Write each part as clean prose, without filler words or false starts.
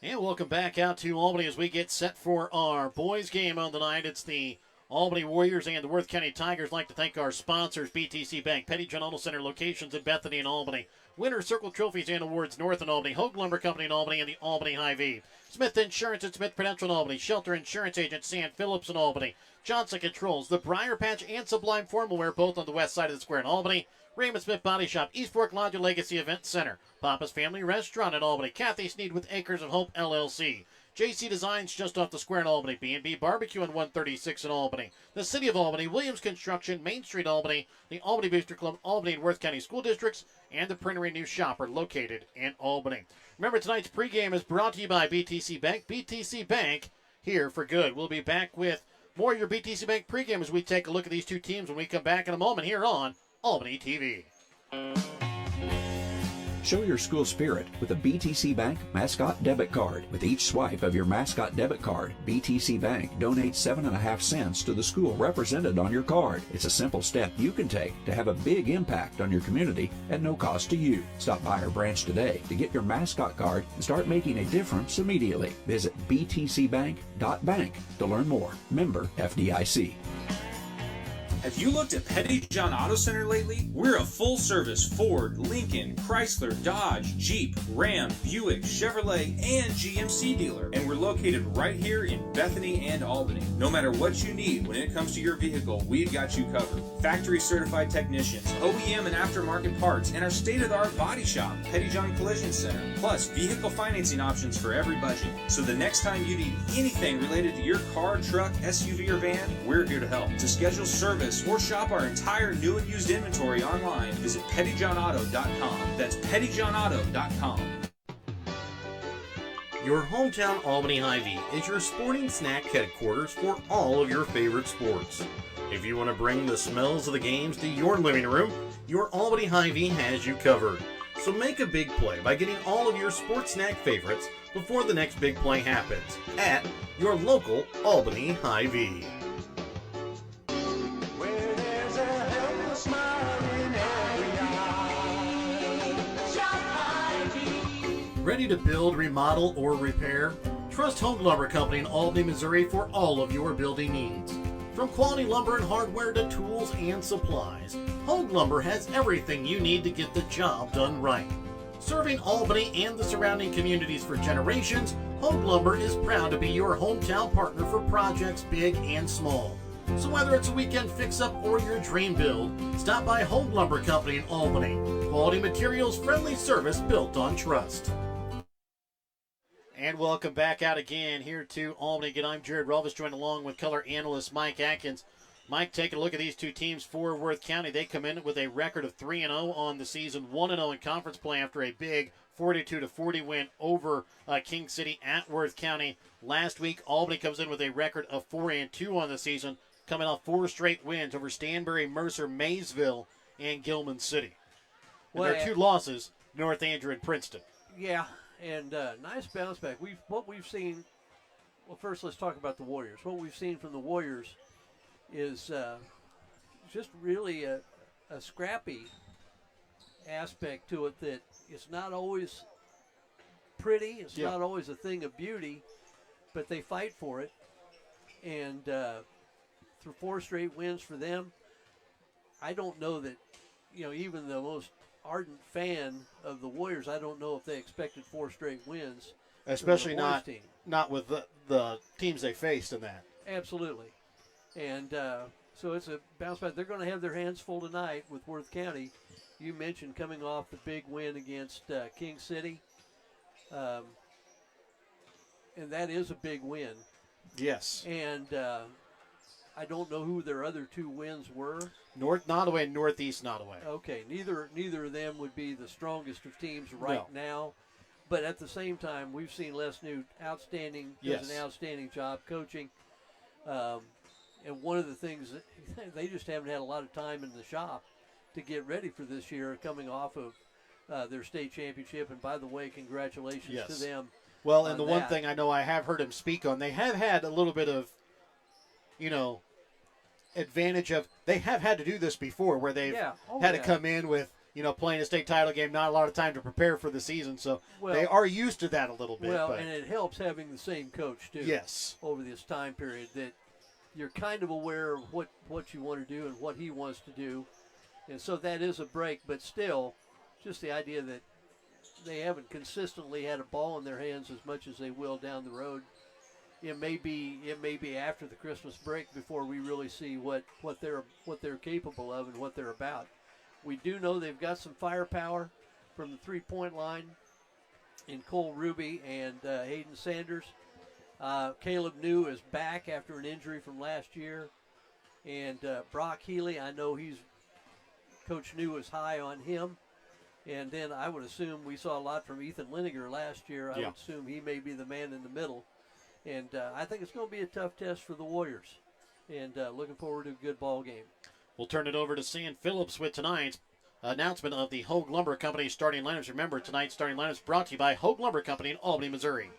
And welcome back out to Albany as we get set for our boys game on the night. It's the Albany Warriors and the Worth County Tigers. I'd like to thank our sponsors, BTC Bank, Petty John Auto Center locations in Bethany and Albany, Winter Circle Trophies and Awards North in Albany, Hogue Lumber Company in Albany, and the Albany Hy-Vee. Smith Insurance and Smith Prudential in Albany, Shelter Insurance Agent Sam Phillips in Albany, Johnson Controls, the Briar Patch and Sublime Formal Wear, both on the west side of the square in Albany, Raymond Smith Body Shop, East Fork Lodge and Legacy Event Center, Papa's Family Restaurant in Albany, Kathy Sneed with Acres of Hope LLC, JC Designs just off the square in Albany, B&B Barbecue on 136 in Albany, the City of Albany, Williams Construction, Main Street Albany, the Albany Booster Club, Albany and Worth County School Districts, and the Printery New Shopper located in Albany. Remember, tonight's pregame is brought to you by BTC Bank. BTC Bank, here for good. We'll be back with more of your BTC Bank pregame as we take a look at these two teams when we come back in a moment here on Albany TV. Show your school spirit with a BTC Bank Mascot Debit Card. With each swipe of your Mascot Debit Card, BTC Bank donates 7.5 cents to the school represented on your card. It's a simple step you can take to have a big impact on your community at no cost to you. Stop by our branch today to get your Mascot Card and start making a difference immediately. Visit btcbank.bank to learn more. Member FDIC. Have you looked at Petty John Auto Center lately? We're a full-service Ford, Lincoln, Chrysler, Dodge, Jeep, Ram, Buick, Chevrolet, and GMC dealer. And we're located right here in Bethany and Albany. No matter what you need when it comes to your vehicle, we've got you covered. Factory-certified technicians, OEM and aftermarket parts, and our state-of-the-art body shop, Petty John Collision Center. Plus, vehicle financing options for every budget. So the next time you need anything related to your car, truck, SUV, or van, we're here to help. To schedule service or shop our entire new and used inventory online, visit pettyjohnauto.com. That's pettyjohnauto.com. Your hometown Albany Hy-Vee is your sporting snack headquarters for all of your favorite sports. If you want to bring the smells of the games to your living room, your Albany Hy-Vee has you covered. So make a big play by getting all of your sports snack favorites before the next big play happens at your local Albany Hy-Vee. Ready to build, remodel, or repair? Trust Hogue Lumber Company in Albany, Missouri for all of your building needs. From quality lumber and hardware to tools and supplies, Hogue Lumber has everything you need to get the job done right. Serving Albany and the surrounding communities for generations, Hogue Lumber is proud to be your hometown partner for projects big and small. So whether it's a weekend fix-up or your dream build, stop by Hogue Lumber Company in Albany. Quality materials, friendly service built on trust. And welcome back out again here to Albany. Again, I'm Jared Rolvis, joined along with color analyst Mike Atkins. Mike, taking a look at these two teams for Worth County. They come in with a record of 3-0 on the season, 1-0 in conference play after a big 42-40 win over King City at Worth County last week. Albany comes in with a record of 4-2 on the season, coming off 4 straight wins over Stanberry, Mercer, Maysville, and Gilman City. And there are 2 losses, North Andrew and Princeton. Yeah. And nice bounce back. What we've seen. Well, first let's talk about the Warriors. What we've seen from the Warriors is just really a scrappy aspect to it. That it's not always pretty. It's not always a thing of beauty, but they fight for it. And through 4 straight wins for them, I don't know that even the most ardent fan of the Warriors, I don't know if they expected 4 straight wins. Especially not with the teams they faced in that. Absolutely. And so it's a bounce back. They're going to have their hands full tonight with Worth County. You mentioned coming off the big win against King City. And that is a big win. Yes. And I don't know who their other 2 wins were. North Nottoway and Northeast Nottoway. Okay, neither of them would be the strongest of teams right now. But at the same time, we've seen Les Newt does an outstanding job coaching. And one of the things, they just haven't had a lot of time in the shop to get ready for this year, coming off of their state championship. And by the way, congratulations to them. Well, and the one thing I know I have heard him speak on, they have had a little bit of, advantage of, they have had to do this before where they've had to come in with playing a state title game, not a lot of time to prepare for the season, so they are used to that a little bit. Well, and it helps having the same coach, too. Yes. Over this time period, that you're kind of aware of what you want to do and what he wants to do. And so that is a break, but still, just the idea that they haven't consistently had a ball in their hands as much as they will down the road. It may be after the Christmas break before we really see what they're capable of and what they're about. We do know they've got some firepower from the three-point line in Cole Ruby and Hayden Sanders. Caleb New is back after an injury from last year. And Brock Healy, I know Coach New is high on him. And then I would assume we saw a lot from Ethan Liniger last year. I would assume he may be the man in the middle. And I think it's going to be a tough test for the Warriors. And looking forward to a good ball game. We'll turn it over to Sam Phillips with tonight's announcement of the Hogue Lumber Company starting lineups. Remember, tonight's starting lineups brought to you by Hogue Lumber Company in Albany, Missouri.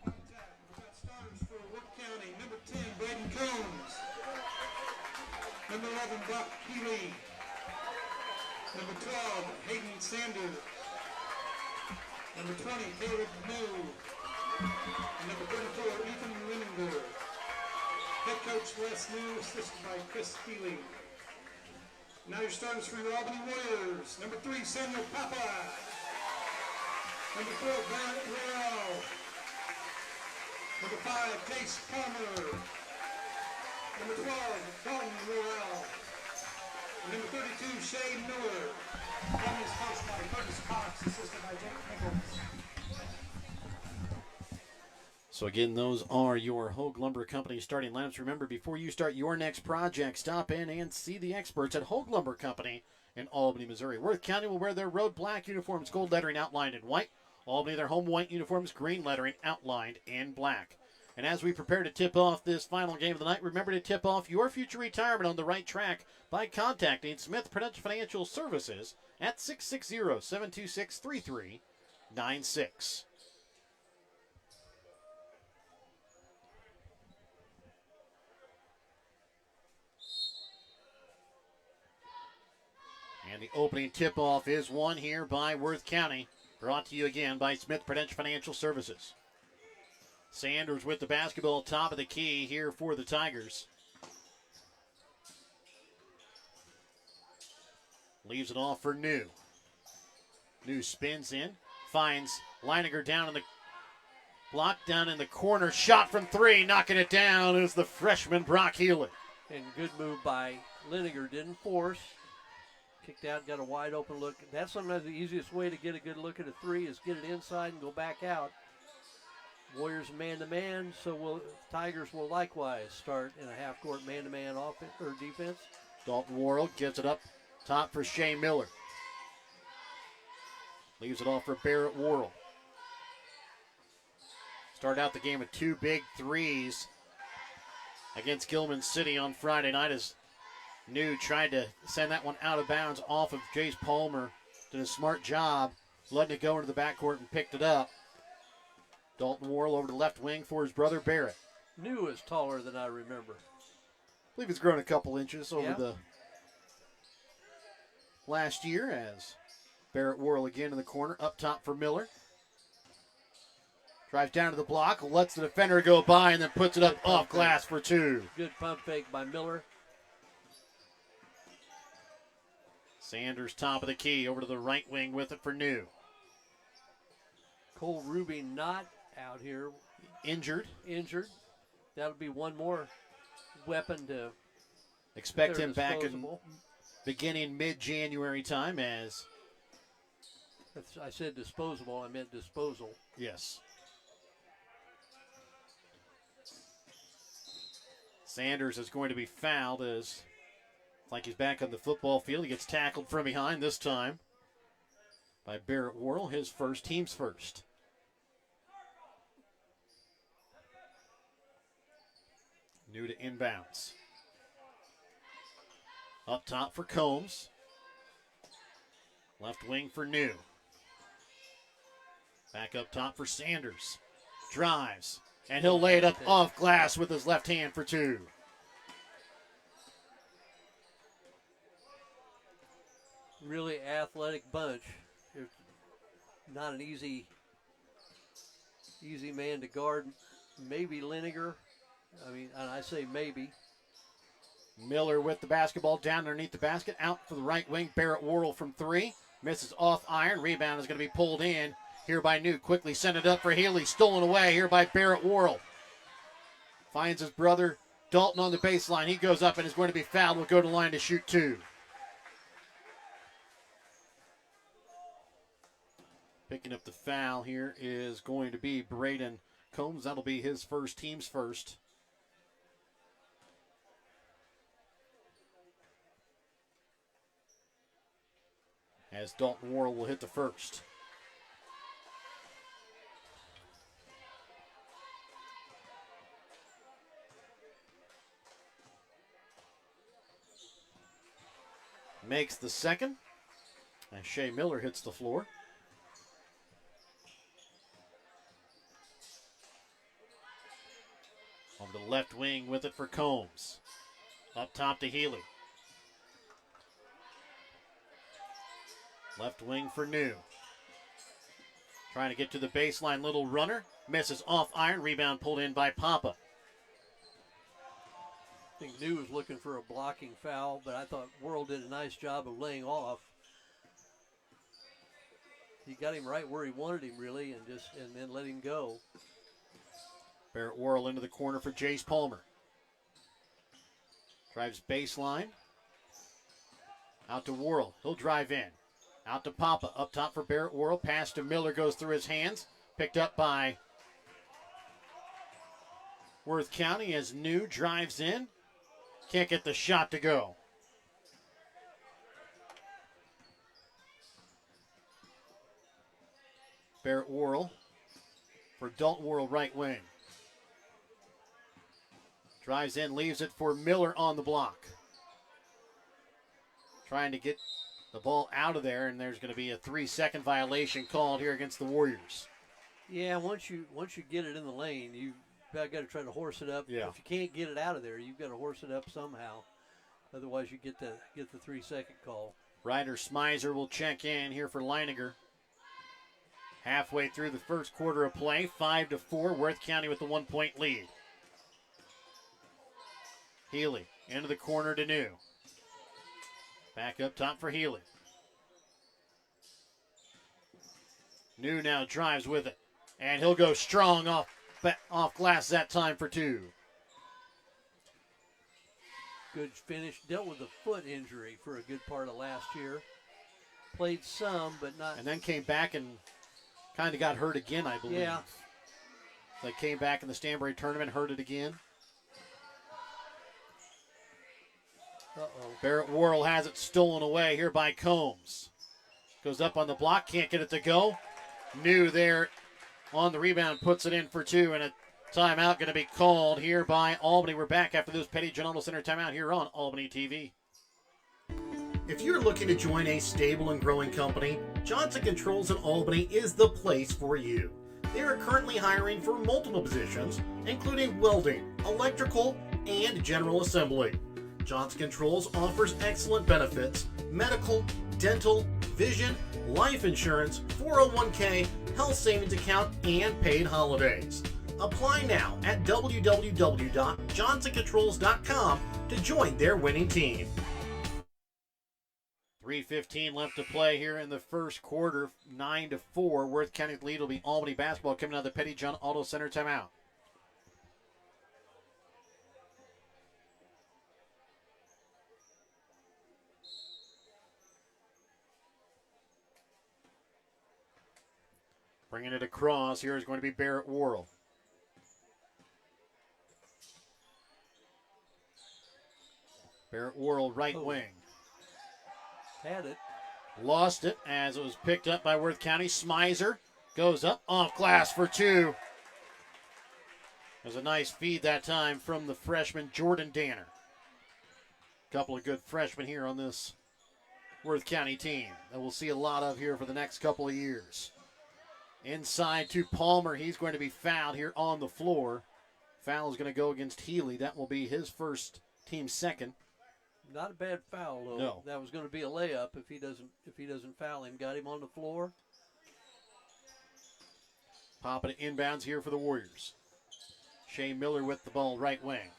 Starters for Wood County, number 10, Braden Combs. Number 11, Brock Healy. Number 12, Hayden Sanders. Number 20, Caleb New. And number 34, Ethan Lininger. Head coach Les New, assisted by Chris Healy. Now your starters for your Albany Warriors. Number 3, Samuel Papa. Number 4, Barrett Royale. Number 5, Jace Palmer. Number 12, Dalton Royale. And number 32, Shay Miller. Albany is coached by Curtis Cox, assisted by Jake Nichols. So again, those are your Hogue Lumber Company starting lineups. Remember, before you start your next project, stop in and see the experts at Hogue Lumber Company in Albany, Missouri. Worth County will wear their road black uniforms, gold lettering outlined in white. Albany, their home white uniforms, green lettering outlined in black. And as we prepare to tip off this final game of the night, remember to tip off your future retirement on the right track by contacting Smith Prudential Financial Services at 660-726-3396. And the opening tip-off is won here by Worth County. Brought to you again by Smith Prudential Financial Services. Sanders with the basketball, top of the key here for the Tigers. Leaves it off for New. New spins in, finds Leininger down in the block, down in the corner. Shot from three, knocking it down is the freshman Brock Healy. And good move by Liniger, didn't force. Kicked out, got a wide open look. That's sometimes the easiest way to get a good look at a three is get it inside and go back out. Warriors man-to-man, so Tigers will likewise start in a half-court man-to-man offense or defense. Dalton Worrell gives it up top for Shea Miller. Leaves it off for Barrett Worrell. Started out the game with two big threes against Gilman City on Friday night as New tried to send that one out of bounds off of Jace Palmer. Did a smart job letting it go into the backcourt and picked it up. Dalton Worrell over to left wing for his brother Barrett. New is taller than I remember. I believe he's grown a couple inches over the last year as Barrett Worrell again in the corner. Up top for Miller. Drives down to the block, lets the defender go by, and then puts it up off glass for two. Good pump fake by Miller. Sanders top of the key over to the right wing with it for New. Cole Ruby not out here. Injured. That'll be one more weapon to expect him back in beginning mid-January time as I said disposable, I meant disposal. Yes. Sanders is going to be fouled as like he's back on the football field. He gets tackled from behind this time by Barrett Worrell, his first, team's first. New to inbounds. Up top for Combs. Left wing for New. Back up top for Sanders. Drives. And he'll lay it up off glass with his left hand for two. really athletic bunch. It's not an easy man to guard. Maybe Liniger. I mean, and I say maybe. Miller with the basketball down underneath the basket. Out for the right wing. Barrett Worrell from three. Misses off iron. Rebound is going to be pulled in here by New. Quickly sent it up for Healy. Stolen away here by Barrett Worrell. Finds his brother Dalton on the baseline. He goes up and is going to be fouled. Will go to the line to shoot two. Picking up the foul here is going to be Braden Combs. That'll be his first, team's first. As Dalton Worrell will hit the first. Makes the second. As Shea Miller hits the floor. On the left wing with it for Combs. Up top to Healy. Left wing for New. Trying to get to the baseline, little runner. Misses off iron. Rebound pulled in by Papa. I think New was looking for a blocking foul, but I thought Worrell did a nice job of laying off. He got him right where he wanted him, really, and then let him go. Barrett Worrell into the corner for Jace Palmer. Drives baseline. Out to Worrell. He'll drive in. Out to Papa. Up top for Barrett Worrell. Pass to Miller goes through his hands. Picked up by Worth County as New drives in. Can't get the shot to go. Barrett Worrell for Dalton Worrell, right wing. Drives in, leaves it for Miller on the block. Trying to get the ball out of there, and there's going to be a 3-second violation called here against the Warriors. Yeah, once you get it in the lane, you've got to try to horse it up. Yeah. If you can't get it out of there, you've got to horse it up somehow. Otherwise, you get the 3-second call. Ryder Smizer will check in here for Leininger. Halfway through the first quarter of play, 5-4, Worth County with the 1-point lead. Healy into the corner to New. Back up top for Healy. New now drives with it, and he'll go strong off glass that time for two. Good finish. Dealt with a foot injury for a good part of last year. Played some, but not. And then came back and kind of got hurt again, I believe. Yeah. They came back in the Stanbury tournament, hurt it again. Uh-oh. Barrett Worrell has it stolen away here by Combs. Goes up on the block, can't get it to go. New there on the rebound, puts it in for two, and a timeout going to be called here by Albany. We're back after this Petty John Auto Center timeout here on Albany TV. If you're looking to join a stable and growing company, Johnson Controls in Albany is the place for you. They are currently hiring for multiple positions, including welding, electrical, and general assembly. Johnson Controls offers excellent benefits: medical, dental, vision, life insurance, 401k, health savings account, and paid holidays. Apply now at www.johnsoncontrols.com to join their winning team. 3:15 left to play here in the first quarter. 9-4. Worth County's lead will be Albany basketball coming out of the Petty John Auto Center timeout. Bringing it across here is going to be Barrett Worrell. Barrett Worrell, right wing. Had it. Lost it as it was picked up by Worth County. Smizer goes up off glass for two. There's a nice feed that time from the freshman Jordan Danner. Couple of good freshmen here on this Worth County team that we'll see a lot of here for the next couple of years. Inside to Palmer. He's going to be fouled here on the floor. Foul is going to go against Healy. That will be his first, team second. Not a bad foul, though. No. That was going to be a layup if he doesn't foul him. Got him on the floor. Popping it inbounds here for the Warriors. Shea Miller with the ball, right wing.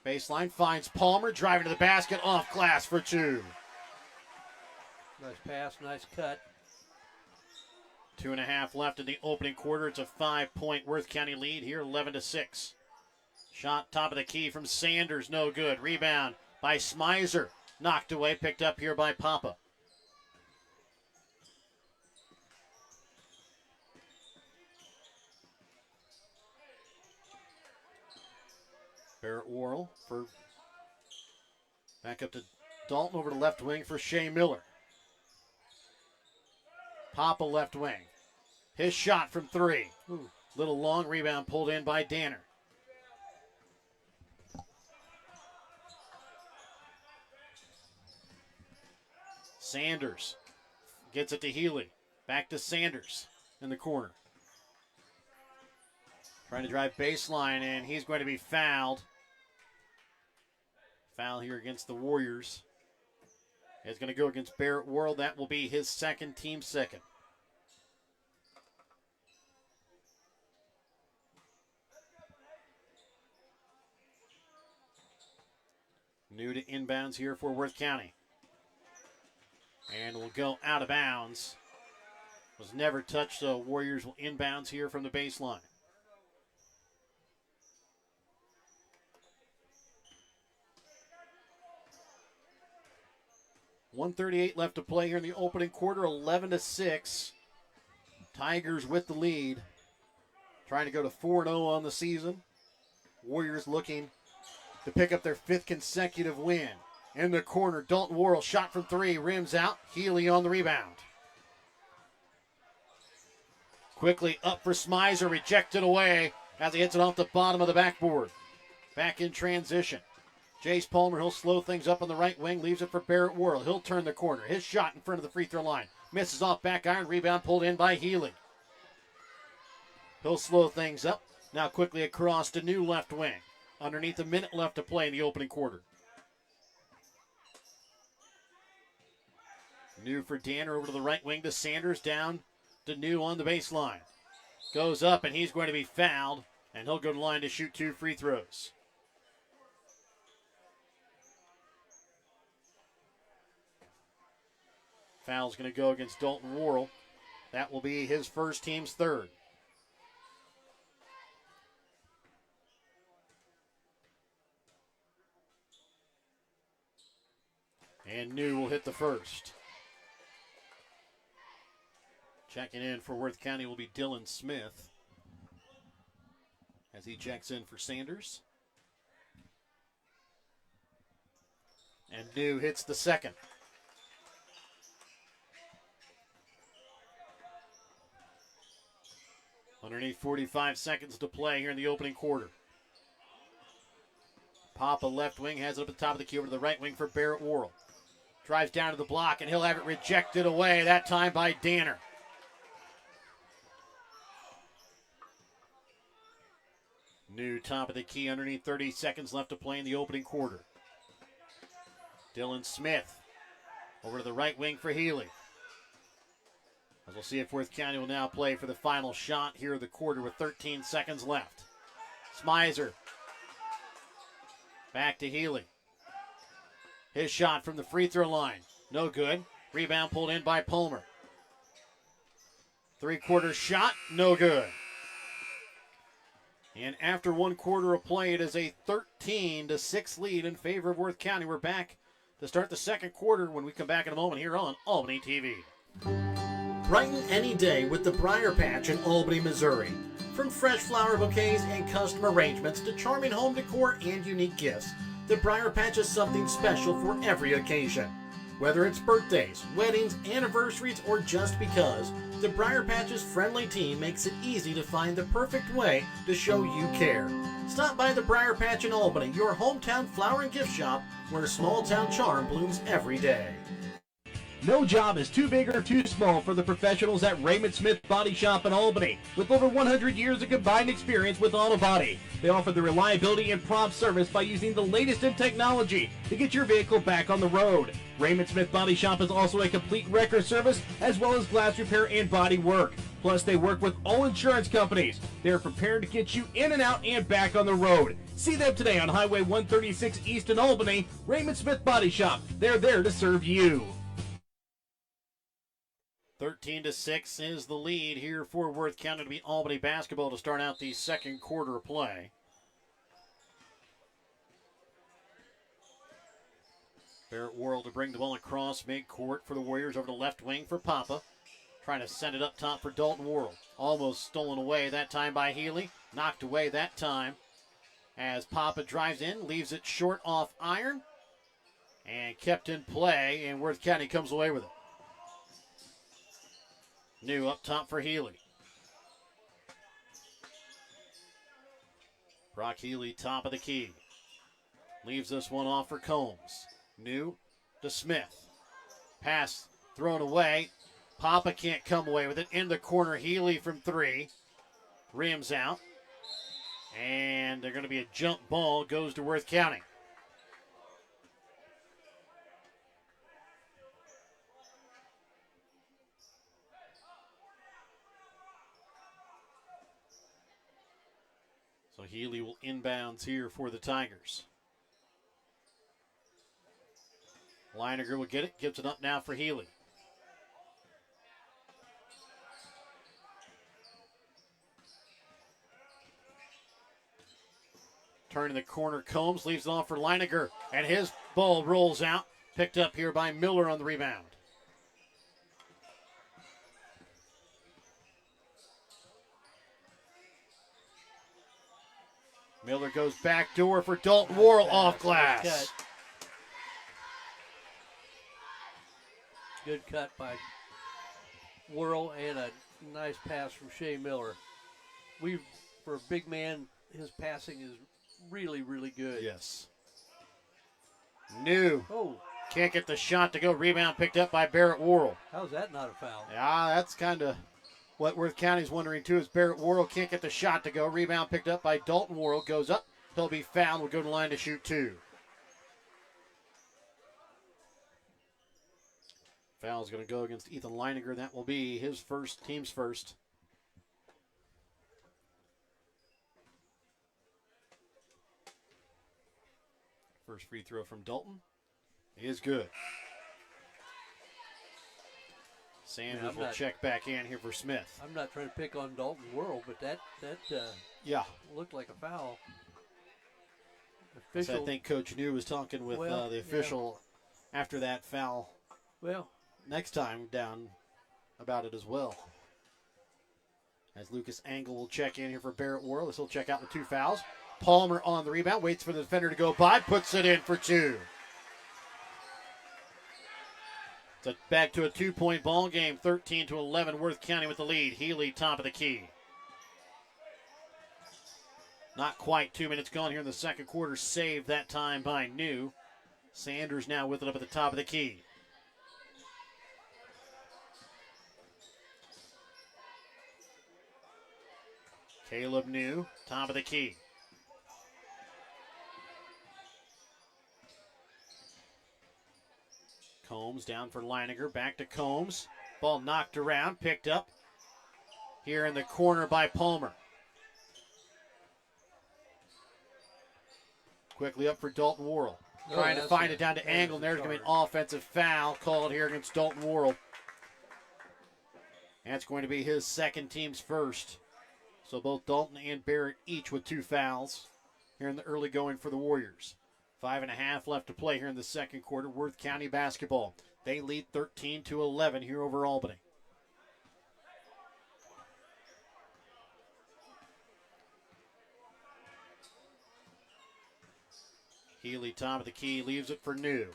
Baseline finds Palmer, driving to the basket, off glass for two. Nice pass, nice cut. 2.5 left in the opening quarter. It's a 5-point Worth County lead here, 11-6. Shot top of the key from Sanders, no good. Rebound by Smizer, knocked away, picked up here by Papa. Barrett Worrell for back up to Dalton, over to left wing for Shea Miller. Papa left wing. His shot from three. Ooh. Little long rebound pulled in by Danner. Sanders gets it to Healy. Back to Sanders in the corner. Trying to drive baseline, and he's going to be fouled. Foul here against the Warriors. It's going to go against Barrett Worrell. That will be his second, team second. New to inbounds here for Worth County. And will go out of bounds. Was never touched, so Warriors will inbounds here from the baseline. .138 left to play here in the opening quarter, 11-6. Tigers with the lead. Trying to go to 4-0 on the season. Warriors looking to pick up their 5th consecutive win. In the corner, Dalton Worrell, shot from three, rims out. Healy on the rebound. Quickly up for Smizer, rejected away as he hits it off the bottom of the backboard. Back in transition. Jace Palmer, he'll slow things up on the right wing, leaves it for Barrett Worrell. He'll turn the corner. His shot in front of the free throw line. Misses off back iron, rebound pulled in by Healy. He'll slow things up. Now quickly across to New left wing. Underneath a minute left to play in the opening quarter. New for Danner, over to the right wing to Sanders, down to New on the baseline. Goes up and he's going to be fouled, and he'll go to the line to shoot 2 free throws. Foul's going to go against Dalton Worrell. That will be his first, team's third. And New will hit the first. Checking in for Worth County will be Dylan Smith as he checks in for Sanders. And New hits the second. Underneath 45 seconds to play here in the opening quarter. Papa left wing has it up at the top of the key, over to the right wing for Barrett Worrell. Drives down to the block and he'll have it rejected away, that time by Danner. New top of the key, underneath 30 seconds left to play in the opening quarter. Dylan Smith over to the right wing for Healy. As we'll see if Worth County will now play for the final shot here of the quarter with 13 seconds left. Smizer. Back to Healy. His shot from the free throw line. No good. Rebound pulled in by Palmer. 3-quarter shot. No good. And after 1 quarter of play, it is a 13-6 lead in favor of Worth County. We're back to start the second quarter when we come back in a moment here on Albany TV. Brighten any day with the Briar Patch in Albany, Missouri. From fresh flower bouquets and custom arrangements to charming home decor and unique gifts, the Briar Patch is something special for every occasion. Whether it's birthdays, weddings, anniversaries, or just because, the Briar Patch's friendly team makes it easy to find the perfect way to show you care. Stop by the Briar Patch in Albany, your hometown flower and gift shop, where small town charm blooms every day. No job is too big or too small for the professionals at Raymond Smith Body Shop in Albany. With over 100 years of combined experience with auto body, they offer the reliability and prompt service by using the latest in technology to get your vehicle back on the road. Raymond Smith Body Shop is also a complete wrecker service as well as glass repair and body work. Plus, they work with all insurance companies. They're prepared to get you in and out and back on the road. See them today on Highway 136 East in Albany. Raymond Smith Body Shop. They're there to serve you. 13-6 is the lead here for Worth County to beat Albany basketball to start out the second quarter of play. Barrett Worrell to bring the ball across midcourt for the Warriors over the left wing for Papa. Trying to send it up top for Dalton Worrell. Almost stolen away that time by Healy. Knocked away that time as Papa drives in, leaves it short off iron, and kept in play, and Worth County comes away with it. New up top for Healy. Brock Healy, top of the key. Leaves this one off for Combs. New to Smith. Pass thrown away. Papa can't come away with it. In the corner, Healy from three. Rims out. And they're going to be a jump ball. Goes to Worth County. So Healy will inbounds here for the Tigers. Leininger will get it. Gives it up now for Healy. Turning the corner, Combs leaves it off for Leininger, and his ball rolls out. Picked up here by Miller on the rebound. Miller goes back door for Dalton Worrell off glass. Good cut by Worrell and a nice pass from Shea Miller. For a big man, his passing is really, really good. Yes. New. Oh, Can't get the shot to go. Rebound picked up by Barrett Worrell. how's that not a foul? Yeah, that's kind of what Worth County's wondering too, is Barrett Worrell can't get the shot to go. Rebound picked up by Dalton Worrell. Goes up. He'll be fouled. Will go to the line to shoot two. Foul's going to go against Ethan Leininger. That will be his first, team's first. First free throw from Dalton is good. Sanders will check back in here for Smith. I'm not trying to pick on Dalton Worrell, but that Yeah. looked like a foul. So I think Coach New was talking with the official after that foul. Well, Next time down about it as well. As Lucas Angle will check in here for Barrett Worrell. This will check out with two fouls. Palmer on the rebound, waits for the defender to go by, puts it in for two. So back to a 2-point ball game, 13-11, Worth County with the lead. Healy top of the key. Not quite 2 minutes gone here in the second quarter, saved that time by New. Sanders now with it up at the top of the key. Caleb New, top of the key. Combs down for Leininger, back to Combs. Ball knocked around, picked up here in the corner by Palmer. Quickly up for Dalton Worrell. Trying to find it down to Angle, and there's going to be an offensive foul called here against Dalton Worrell. That's going to be his second, team's first. So both Dalton and Barrett each with two fouls here in the early going for the Warriors. 5.5 left to play here in the second quarter. Worth County basketball. They lead 13-11 here over Albany. Healy, top of the key, leaves it for New.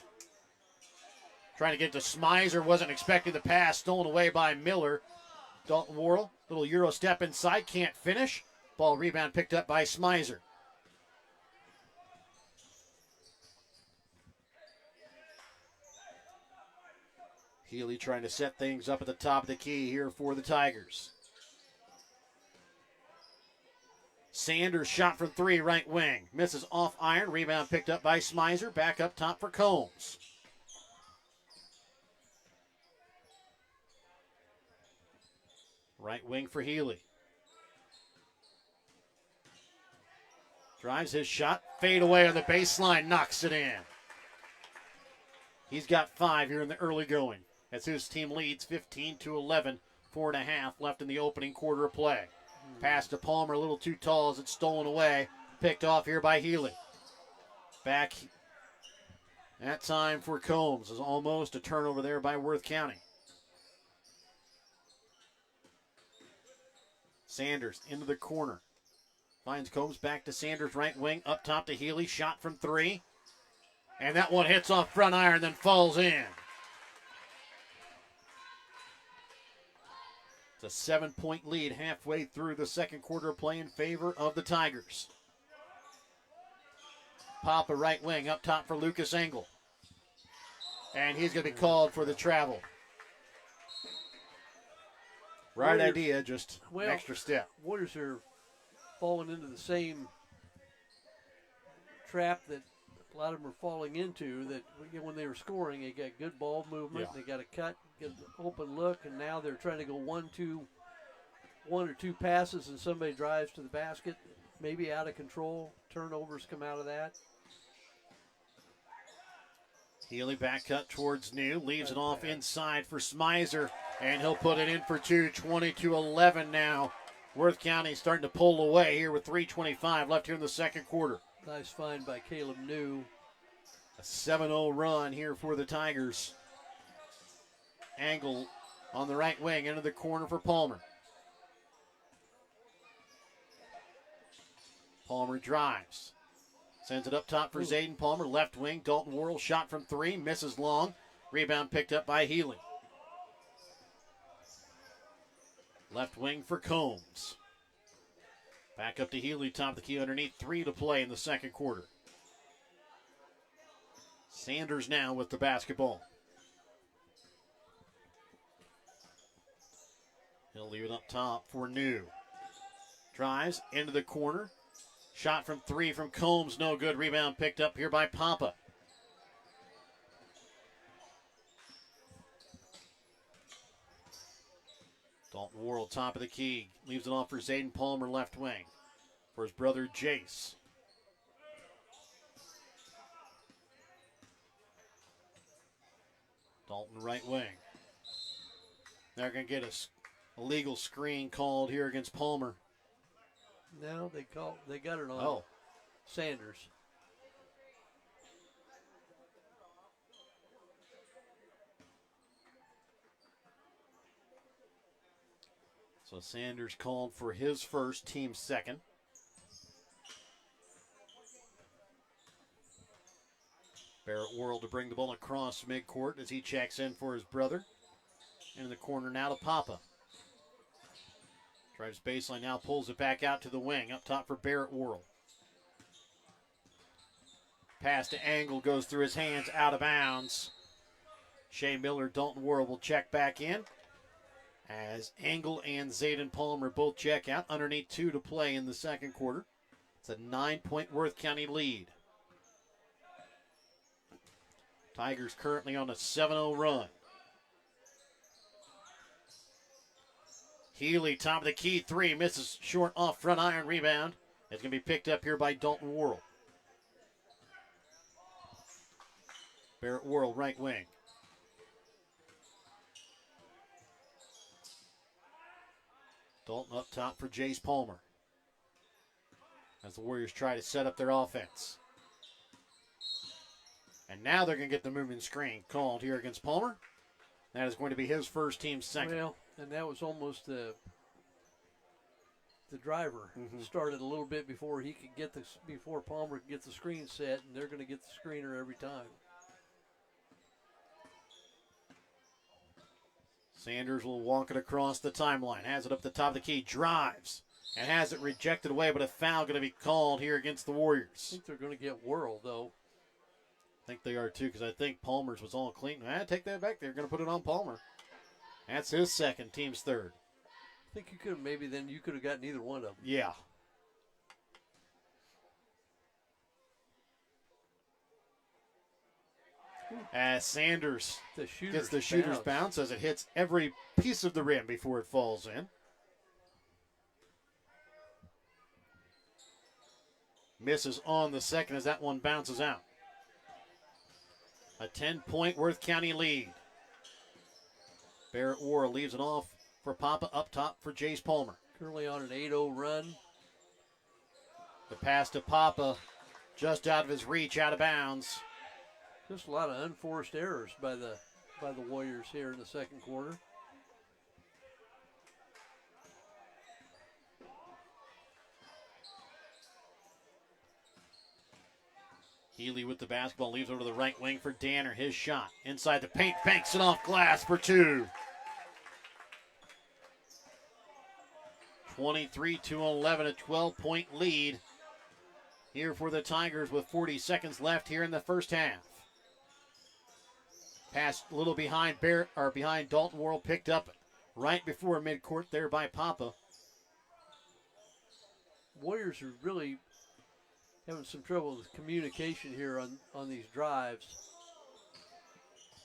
Trying to get to Smizer, wasn't expecting the pass, stolen away by Miller. Dalton Worrell, little Euro step inside, can't finish. Ball rebound picked up by Smizer. Healy trying to set things up at the top of the key here for the Tigers. Sanders shot from three, right wing. Misses off iron. Rebound picked up by Smizer. Back up top for Combs. Right wing for Healy. Drives his shot. Fade away on the baseline. Knocks it in. He's got 5 here in the early going, as his team leads 15-11. 4.5 left in the opening quarter of play. Pass to Palmer, a little too tall as it's stolen away. Picked off here by Healy. Back that time for Combs. Is almost a turnover there by Worth County. Sanders into the corner. Finds Combs, back to Sanders, right wing. Up top to Healy. Shot from 3. And that one hits off front iron, then falls in. It's a 7-point lead halfway through the second quarter of play in favor of the Tigers. Papa right wing, up top for Lucas Engel. And he's going to be called for the travel. Right idea, just an extra step. Warriors are falling into the same trap that a lot of them are falling into, that when they were scoring, they got good ball movement, they got a cut, get an open look, and now they're trying to go one or two passes and somebody drives to the basket, maybe out of control. Turnovers come out of that. Healy back cut towards New, leaves it off inside for Smizer, and he'll put it in for 2, 20-11 now. Worth County starting to pull away here with 3:25 left here in the second quarter. Nice find by Caleb New. A 7-0 run here for the Tigers. Angle on the right wing into the corner for Palmer. Palmer drives. Sends it up top for Zayden Palmer. Left wing, Dalton Worrell shot from 3. Misses long. Rebound picked up by Healy. Left wing for Combs. Back up to Healy, top of the key underneath. 3 to play in the second quarter. Sanders now with the basketball. He'll leave it up top for New. Drives into the corner. Shot from 3 from Combs, no good. Rebound picked up here by Papa. Dalton Worrell, top of the key. Leaves it off for Zayden Palmer, left wing. For his brother, Jace. Dalton, right wing. They're going to get a legal screen called here against Palmer. No, they got it on Sanders. So Sanders called for his first, team second. Barrett Worrell to bring the ball across midcourt as he checks in for his brother. In the corner now to Papa. Drives baseline, now pulls it back out to the wing. Up top for Barrett Worrell. Pass to Angle, goes through his hands, out of bounds. Shea Miller, Dalton Worrell will check back in. As Angle and Zayden Palmer both check out. Underneath 2 to play in the second quarter. It's a 9-point Worth County lead. Tigers currently on a 7-0 run. Healy, top of the key, 3, misses short off front iron, rebound. It's going to be picked up here by Dalton Worrell. Barrett Worrell, right wing. Dalton up top for Jace Palmer. As the Warriors try to set up their offense. And now they're going to get the moving screen called here against Palmer. That is going to be his first, team second. Well, and that was almost the driver. Started a little bit before he could get before Palmer could get the screen set, and they're going to get the screener every time. Sanders will walk it across the timeline. Has it up the top of the key. Drives. And has it rejected away, but a foul going to be called here against the Warriors. I think they're going to get Worrell, though. I think they are too, because I think Palmer's was all clean. Take that back. They're going to put it on Palmer. That's his second, team's third. I think you could have you could have gotten either one of them. Yeah. As Sanders gets the shooter's bounce as it hits every piece of the rim before it falls in. Misses on the second as that one bounces out. A 10-point Worth County lead. Barrett Orr leaves it off for Papa up top for Jace Palmer. Currently on an 8-0 run. The pass to Papa, just out of his reach, out of bounds. Just a lot of unforced errors by the Warriors here in the second quarter. Healy with the basketball, leaves over to the right wing for Danner. His shot inside the paint, banks it off glass for two. 23-11, a 12-point lead here for the Tigers with 40 seconds left here in the first half. Pass a little behind behind Dalton Worrell, picked up right before midcourt there by Papa. Warriors are really having some trouble with communication here on these drives.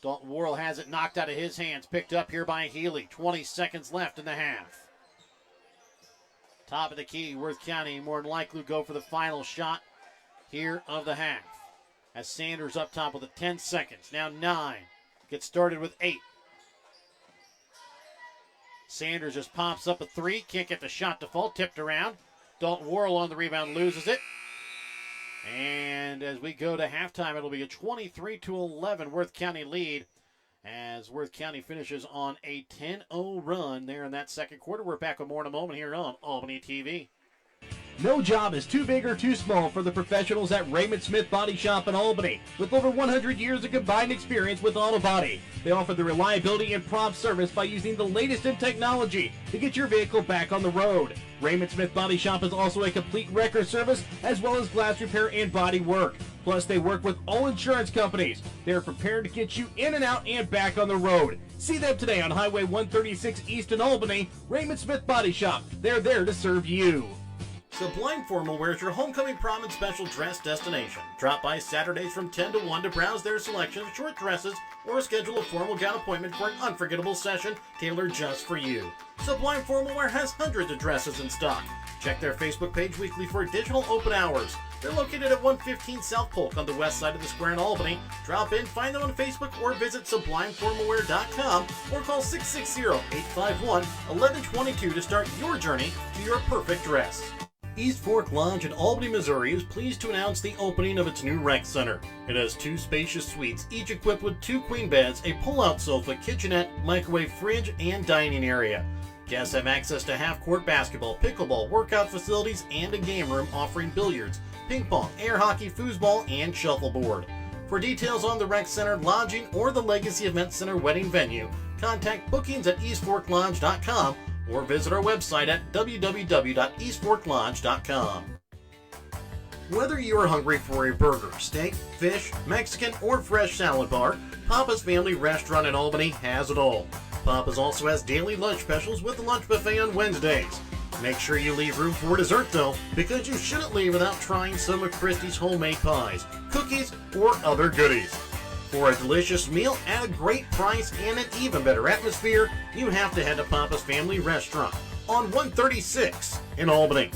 Dalton Worrell has it knocked out of his hands, picked up here by Healy. 20 seconds left in the half. Top of the key, Worth County more than likely go for the final shot here of the half. As Sanders up top with 10 seconds, now 9. Gets started with 8. Sanders just pops up a 3, can't get the shot to fall, tipped around. Dalton Worrell on the rebound, loses it. And as we go to halftime, it'll be a 23-11 Worth County lead as Worth County finishes on a 10-0 run there in that second quarter. We're back with more in a moment here on Albany TV. No job is too big or too small for the professionals at Raymond Smith Body Shop in Albany. With over 100 years of combined experience with auto body, they offer the reliability and prompt service by using the latest in technology to get your vehicle back on the road. Raymond Smith Body Shop is also a complete record service as well as glass repair and body work. Plus, they work with all insurance companies. They are prepared to get you in and out and back on the road. See them today on Highway 136 East in Albany. Raymond Smith Body Shop. They're there to serve you. Sublime Formal Wear is your homecoming prom and special dress destination. Drop by Saturdays from 10 to 1 to browse their selection of short dresses or schedule a formal gown appointment for an unforgettable session tailored just for you. Sublime Formal Wear has hundreds of dresses in stock. Check their Facebook page weekly for additional open hours. They're located at 115 South Polk on the west side of the square in Albany. Drop in, find them on Facebook, or visit sublimeformalwear.com or call 660-851-1122 to start your journey to your perfect dress. East Fork Lodge in Albany, Missouri is pleased to announce the opening of its new rec center. It has 2 spacious suites, each equipped with 2 queen beds, a pull-out sofa, kitchenette, microwave fridge, and dining area. Guests have access to half-court basketball, pickleball, workout facilities, and a game room offering billiards, ping pong, air hockey, foosball, and shuffleboard. For details on the rec center, lodging, or the Legacy Event Center wedding venue, contact bookings at eastforklodge.com or visit our website at www.eastforklodge.com. Whether you are hungry for a burger, steak, fish, Mexican, or fresh salad bar, Papa's Family Restaurant in Albany has it all. Papa's also has daily lunch specials with the lunch buffet on Wednesdays. Make sure you leave room for dessert though, because you shouldn't leave without trying some of Christie's homemade pies, cookies, or other goodies. For a delicious meal at a great price and an even better atmosphere, you have to head to Papa's Family Restaurant on 136 in Albany.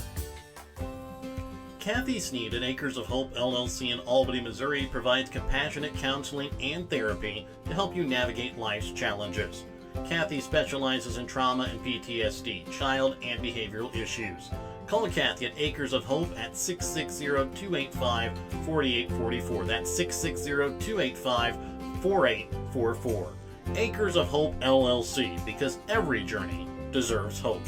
Kathy Sneed at Acres of Hope LLC in Albany, Missouri provides compassionate counseling and therapy to help you navigate life's challenges. Kathy specializes in trauma and PTSD, child and behavioral issues. Call Kathy at Acres of Hope at 660-285-4844. That's 660-285-4844. Acres of Hope LLC, because every journey deserves hope.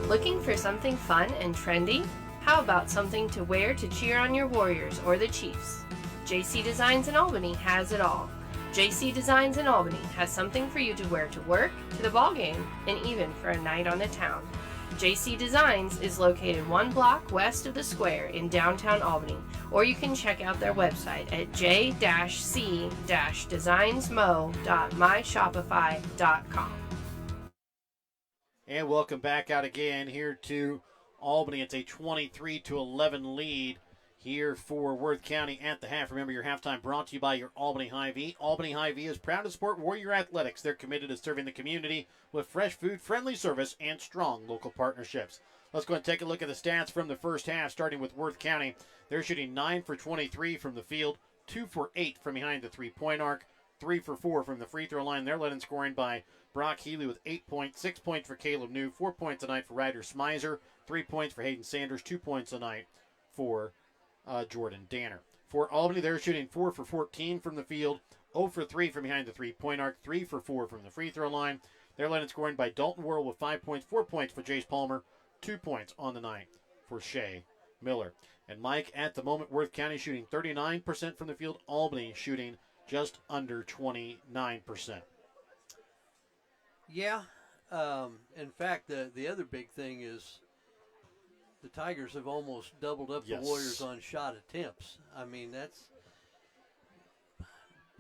Looking for something fun and trendy? How about something to wear to cheer on your Warriors or the Chiefs? JC Designs in Albany has it all. JC Designs in Albany has something for you to wear to work, to the ball game, and even for a night on the town. JC Designs is located 1 block west of the square in downtown Albany, or you can check out their website at j-c-designsmo.myshopify.com. And welcome back out again here to Albany. It's a 23-11 lead here for Worth County at the half. Remember, your halftime brought to you by your Albany Hy-Vee. Albany Hy-Vee is proud to support Warrior Athletics. They're committed to serving the community with fresh food, friendly service, and strong local partnerships. Let's go and take a look at the stats from the first half, starting with Worth County. They're shooting 9 for 23 from the field, 2 for 8 from behind the three-point arc, 3 for 4 from the free throw line. They're led in scoring by Brock Healy with 8 points, 6 points for Caleb New, 4 points tonight for Ryder Smizer, 3 points for Hayden Sanders, 2 points tonight for Jordan Danner. For Albany, they're shooting 4 for 14 from the field, 0 for 3 from behind the three-point arc, 3 for 4 from the free throw line. They're led in scoring by Dalton Worrell with 5 points, 4 points for Jace Palmer, 2 points on the night for Shea Miller. And Mike, at the moment, Worth County shooting 39% from the field, Albany shooting just under 29%. Yeah. In fact, the other big thing is the Tigers have almost doubled up Yes. the Warriors on shot attempts. I mean, that's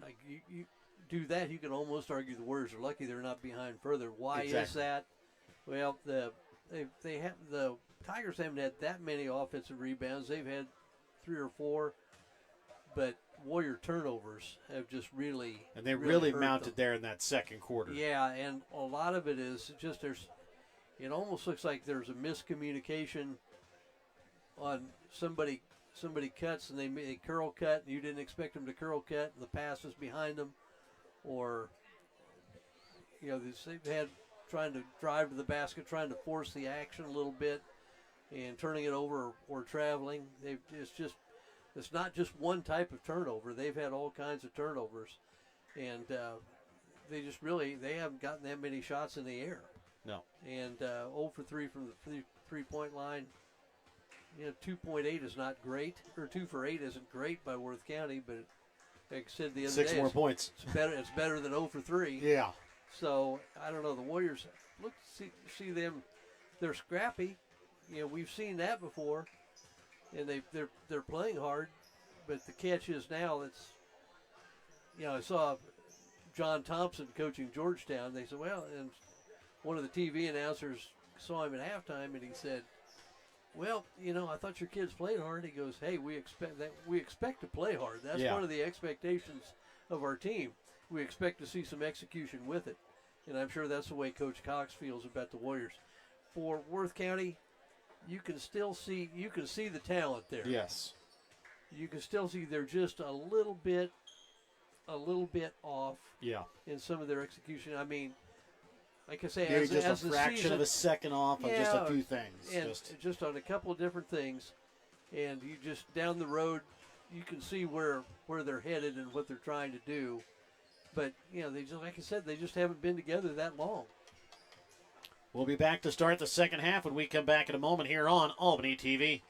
like you do that, you can almost argue the Warriors are lucky they're not behind further. Why is Exactly. that? Well, the Tigers haven't had that many offensive rebounds. They've had 3 or 4, but Warrior turnovers have just really And they really hurt mounted them. there in that second quarter. Yeah, and a lot of it is just it almost looks like there's a miscommunication on somebody cuts and they curl cut and you didn't expect them to curl cut and the pass is behind them, or they've had trying to drive to the basket, trying to force the action a little bit and turning it over or traveling. It's not just one type of turnover. They've had all kinds of turnovers, and they haven't gotten that many shots in the air. No. And 0 for 3 from the three-point line. 2.8 is not great, or 2 for 8 isn't great by Worth County, but like I said the other 6 day, more points. It's better than 0 for 3. Yeah. So I don't know. The Warriors, see them. They're scrappy. We've seen that before, and they're playing hard. But the catch is now I saw John Thompson coaching Georgetown. They said, well, and one of the TV announcers saw him at halftime, and he said, well, I thought your kids played hard. He goes, hey, we expect to play hard. That's one of the expectations of our team. We expect to see some execution with it. And I'm sure that's the way Coach Cox feels about the Warriors. For Worth County, you can see the talent there. Yes. You can still see they're just a little bit off in some of their execution. I mean, like I say, Maybe as just a the fraction season, of a second off on just a few things. and just on a couple of different things, and you just down the road, you can see where they're headed and what they're trying to do. But they just, like I said, they just haven't been together that long. We'll be back to start the second half when we come back in a moment here on Albany TV.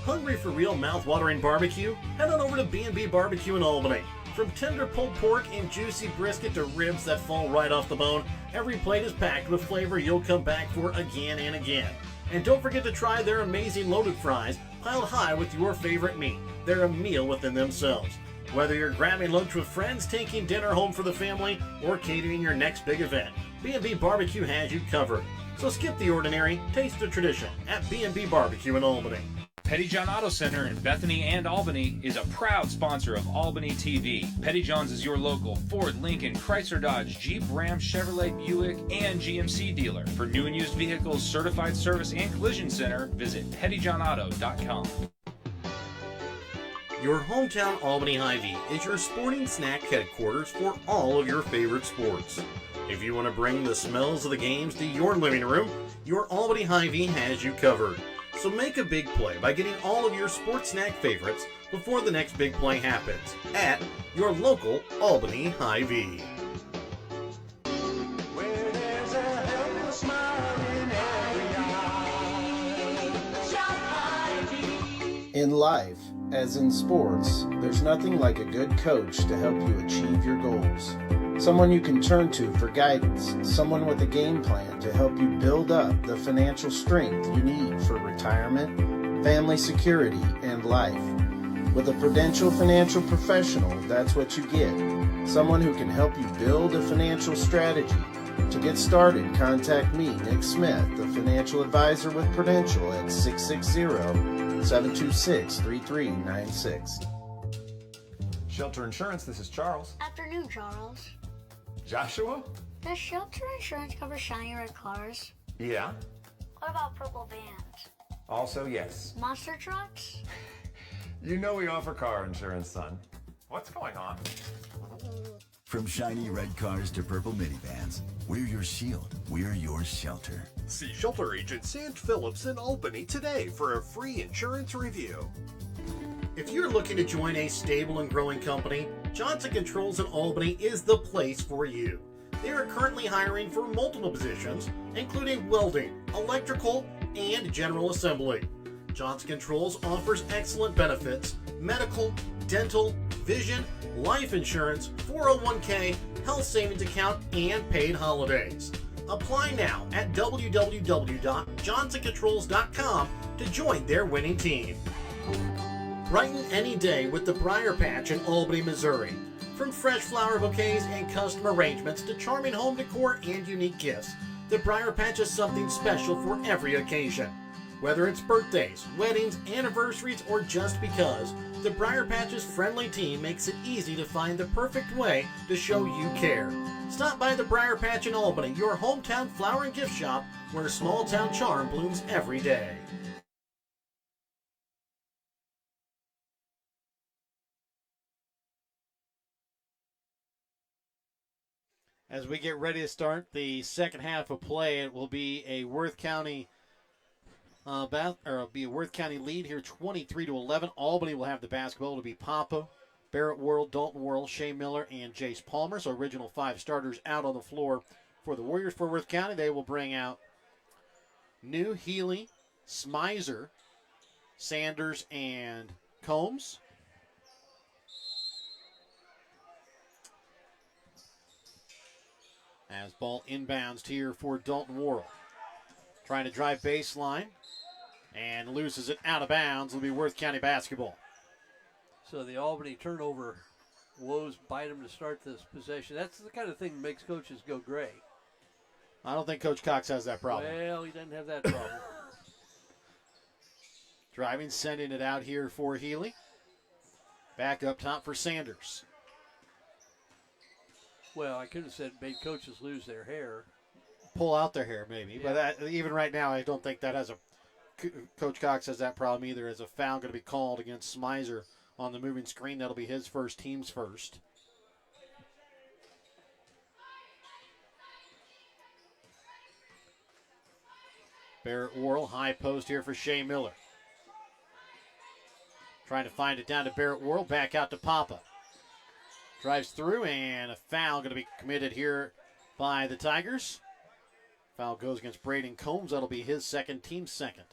Hungry for real mouth-watering barbecue? Head on over to B&B Barbecue in Albany. From tender pulled pork and juicy brisket to ribs that fall right off the bone, every plate is packed with flavor you'll come back for again and again. And don't forget to try their amazing loaded fries, piled high with your favorite meat. They're a meal within themselves. Whether you're grabbing lunch with friends, taking dinner home for the family, or catering your next big event, B&B Barbecue has you covered. So skip the ordinary, taste the tradition at B&B Barbecue in Albany. Pettyjohn Auto Center in Bethany and Albany is a proud sponsor of Albany TV. Pettyjohn's is your local Ford, Lincoln, Chrysler, Dodge, Jeep, Ram, Chevrolet, Buick, and GMC dealer. For new and used vehicles, certified service, and collision center, visit pettyjohnauto.com. Your hometown Albany Hy-Vee is your sporting snack headquarters for all of your favorite sports. If you want to bring the smells of the games to your living room, your Albany Hy-Vee has you covered. So make a big play by getting all of your sports snack favorites before the next big play happens at your local Albany Hy-Vee. Where there's a helpless smile in every eye. Shop Hy-Vee. In life, as in sports, there's nothing like a good coach to help you achieve your goals. Someone you can turn to for guidance, someone with a game plan to help you build up the financial strength you need for retirement, family security, and life. With a Prudential financial professional, that's what you get. Someone who can help you build a financial strategy. To get started, contact me, Nick Smith, the financial advisor with Prudential at 660-726-3396. Shelter Insurance, this is Charles. Afternoon, Charles. Joshua? Does Shelter Insurance cover shiny red cars? Yeah. What about purple vans? Also, yes. Monster trucks? You know we offer car insurance, son. What's going on? From shiny red cars to purple minivans, we're your shield. We're your shelter. See Shelter Agent Sand Phillips in Albany today for a free insurance review. If you're looking to join a stable and growing company, Johnson Controls in Albany is the place for you. They are currently hiring for multiple positions, including welding, electrical, and general assembly. Johnson Controls offers excellent benefits: medical, dental, vision, life insurance, 401k, health savings account, and paid holidays. Apply now at www.johnsoncontrols.com to join their winning team. Brighten any day with the Briar Patch in Albany, Missouri. From fresh flower bouquets and custom arrangements to charming home decor and unique gifts, the Briar Patch is something special for every occasion. Whether it's birthdays, weddings, anniversaries, or just because, the Briar Patch's friendly team makes it easy to find the perfect way to show you care. Stop by the Briar Patch in Albany, your hometown flower and gift shop, where small town charm blooms every day. As we get ready to start the second half of play, it will be a Worth County Worth County lead here, 23-11. Albany will have the basketball. It'll be Papa, Barrett Worrell, Dalton Worrell, Shea Miller, and Jace Palmer. So original 5 starters out on the floor for the Warriors. For Worth County, they will bring out New, Healy, Smizer, Sanders, and Combs. As ball inbounds here for Dalton Worrell. Trying to drive baseline and loses it out of bounds. It'll be Worth County basketball. So the Albany turnover woes bite them to start this possession. That's the kind of thing that makes coaches go gray. I don't think Coach Cox has that problem. Well, he doesn't have that problem. Driving, sending it out here for Healy. Back up top for Sanders. Well, I could have said made coaches lose their hair. Pull out their hair, maybe. Yeah. But even right now, I don't think that has Coach Cox has that problem either. As a foul going to be called against Smizer on the moving screen. That'll be his first, team's first. Barrett Worrell, high post here for Shea Miller. Trying to find it down to Barrett Worrell, back out to Papa. Drives through, and a foul going to be committed here by the Tigers. Foul goes against Braden Combs. That'll be his second, team second.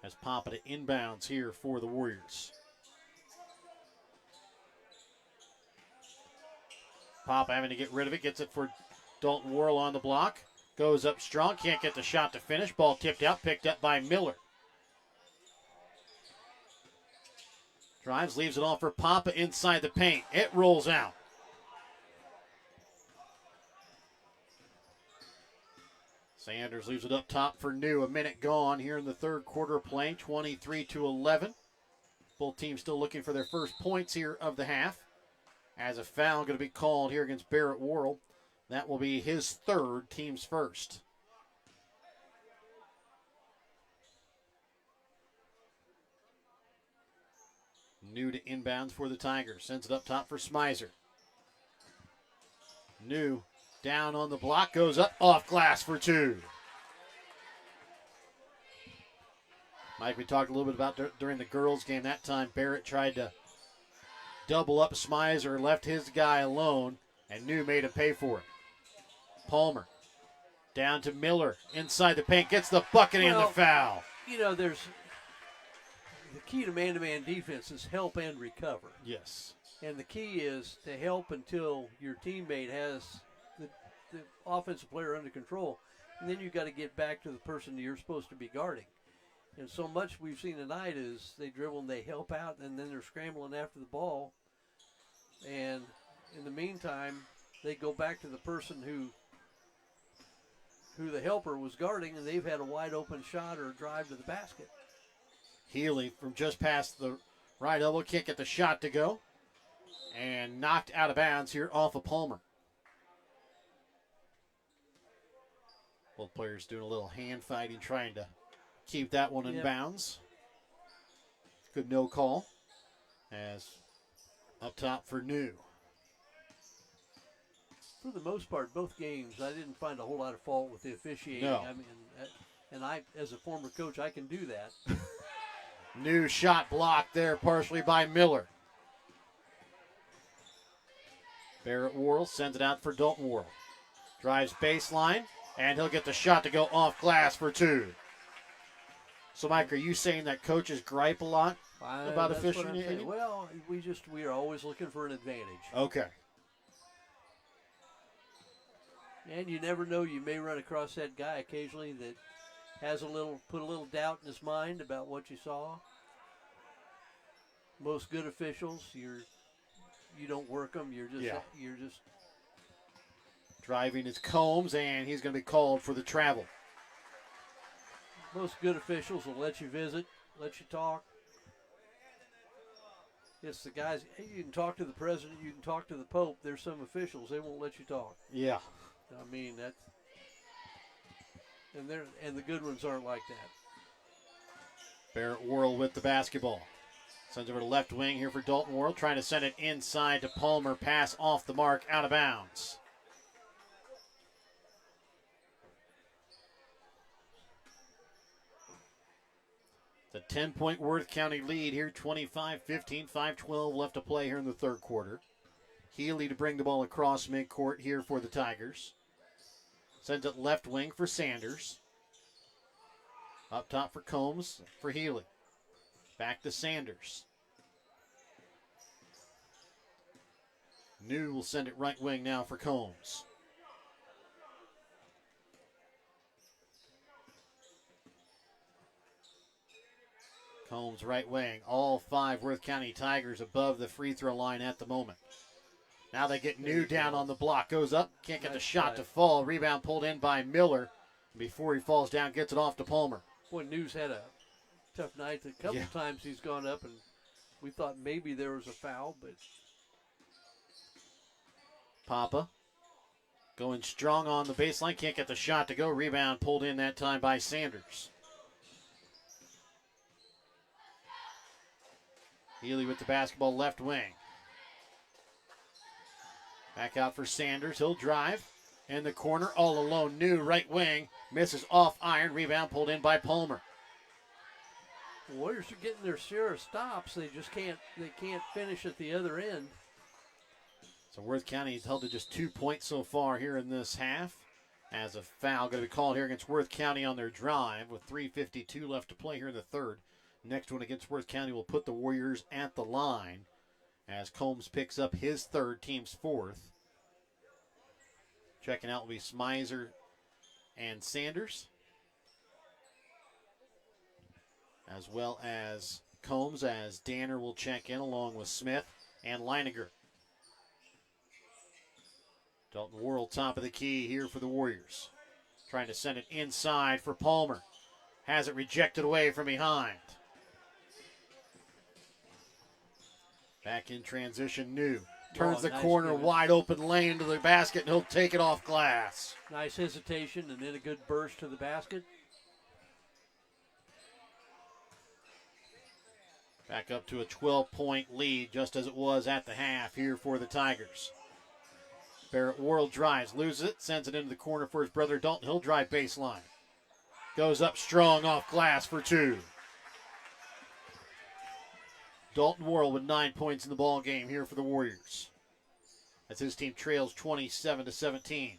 As Papa to inbounds here for the Warriors. Papa having to get rid of it. Gets it for Dalton Worrell on the block. Goes up strong. Can't get the shot to finish. Ball tipped out. Picked up by Miller. Drives, leaves it off for Papa inside the paint. It rolls out. Sanders leaves it up top for New. A minute gone here in the third quarter play, 23-11. Both teams still looking for their first points here of the half. As a foul going to be called here against Barrett Worrell. That will be his third, team's first. New to inbounds for the Tigers. Sends it up top for Smizer. New down on the block. Goes up off glass for 2. Mike, we talked a little bit about during the girls' game. That time Barrett tried to double up Smizer, left his guy alone, and New made him pay for it. Palmer down to Miller. Inside the paint. Gets the bucket and the foul. You know, there's... The key to man-to-man defense is help and recover. Yes. And the key is to help until your teammate has the offensive player under control. And then you've got to get back to the person you're supposed to be guarding. And so much we've seen tonight is they dribble and they help out, and then they're scrambling after the ball. And in the meantime, they go back to the person who the helper was guarding, and they've had a wide open shot or a drive to the basket. Healy from just past the right elbow, can't get the shot to go. And knocked out of bounds here off of Palmer. Both players doing a little hand fighting, trying to keep that one in bounds. Good no call. As up top for New. For the most part, both games, I didn't find a whole lot of fault with the officiating. No. I mean, and I, as a former coach, I can do that. New shot blocked there partially by Miller. Barrett Worrell sends it out for Dalton Worrell. Drives baseline, and he'll get the shot to go off glass for two. So, Mike, are you saying that coaches gripe a lot about officiating? Well, we are always looking for an advantage. Okay. And you never know, you may run across that guy occasionally that has put a little doubt in his mind about what you saw. Most good officials, you don't work them. You're just driving is Combs, and he's going to be called for the travel. Most good officials will let you visit, let you talk. It's the guys. You can talk to the president. You can talk to the Pope. There's some officials they won't let you talk. Yeah. I mean that's and the good ones aren't like that. Barrett Worrell with the basketball. Sends over to left wing here for Dalton Worrell, trying to send it inside to Palmer. Pass off the mark, out of bounds. The 10-point Worth County lead here, 25-15, 5:12 left to play here in the third quarter. Healy to bring the ball across midcourt here for the Tigers. Sends it left wing for Sanders. Up top for Combs for Healy. Back to Sanders. New will send it right wing now for Combs. Combs right wing. All five Worth County Tigers above the free throw line at the moment. Now they get New down on the block. Goes up. Can't get the shot to fall. Rebound pulled in by Miller. Before he falls down, gets it off to Palmer. Boy, New's had a tough night. A couple times he's gone up, and we thought maybe there was a foul, but Papa going strong on the baseline. Can't get the shot to go. Rebound pulled in that time by Sanders. Healy with the basketball left wing. Back out for Sanders. He'll drive. In the corner, all alone. New right wing. Misses off iron. Rebound pulled in by Palmer. The Warriors are getting their share of stops. They just can't finish at the other end. So Worth County has held to just 2 points so far here in this half. As a foul going to be called here against Worth County on their drive with 3:52 left to play here in the third. Next one against Worth County will put the Warriors at the line as Combs picks up his third, team's fourth. Checking out will be Smizer and Sanders, as well as Combs, as Danner will check in along with Smith and Leininger. Dalton Worrell top of the key here for the Warriors. Trying to send it inside for Palmer. Has it rejected away from behind. Back in transition, New. Turns the corner, wide open lane to the basket, and he'll take it off glass. Nice hesitation and then a good burst to the basket. Back up to a 12-point lead, just as it was at the half here for the Tigers. Barrett Worrell drives, loses it, sends it into the corner for his brother Dalton. He'll drive baseline. Goes up strong off glass for two. Dalton Worrell with 9 points in the ball game here for the Warriors, as his team trails 27-17.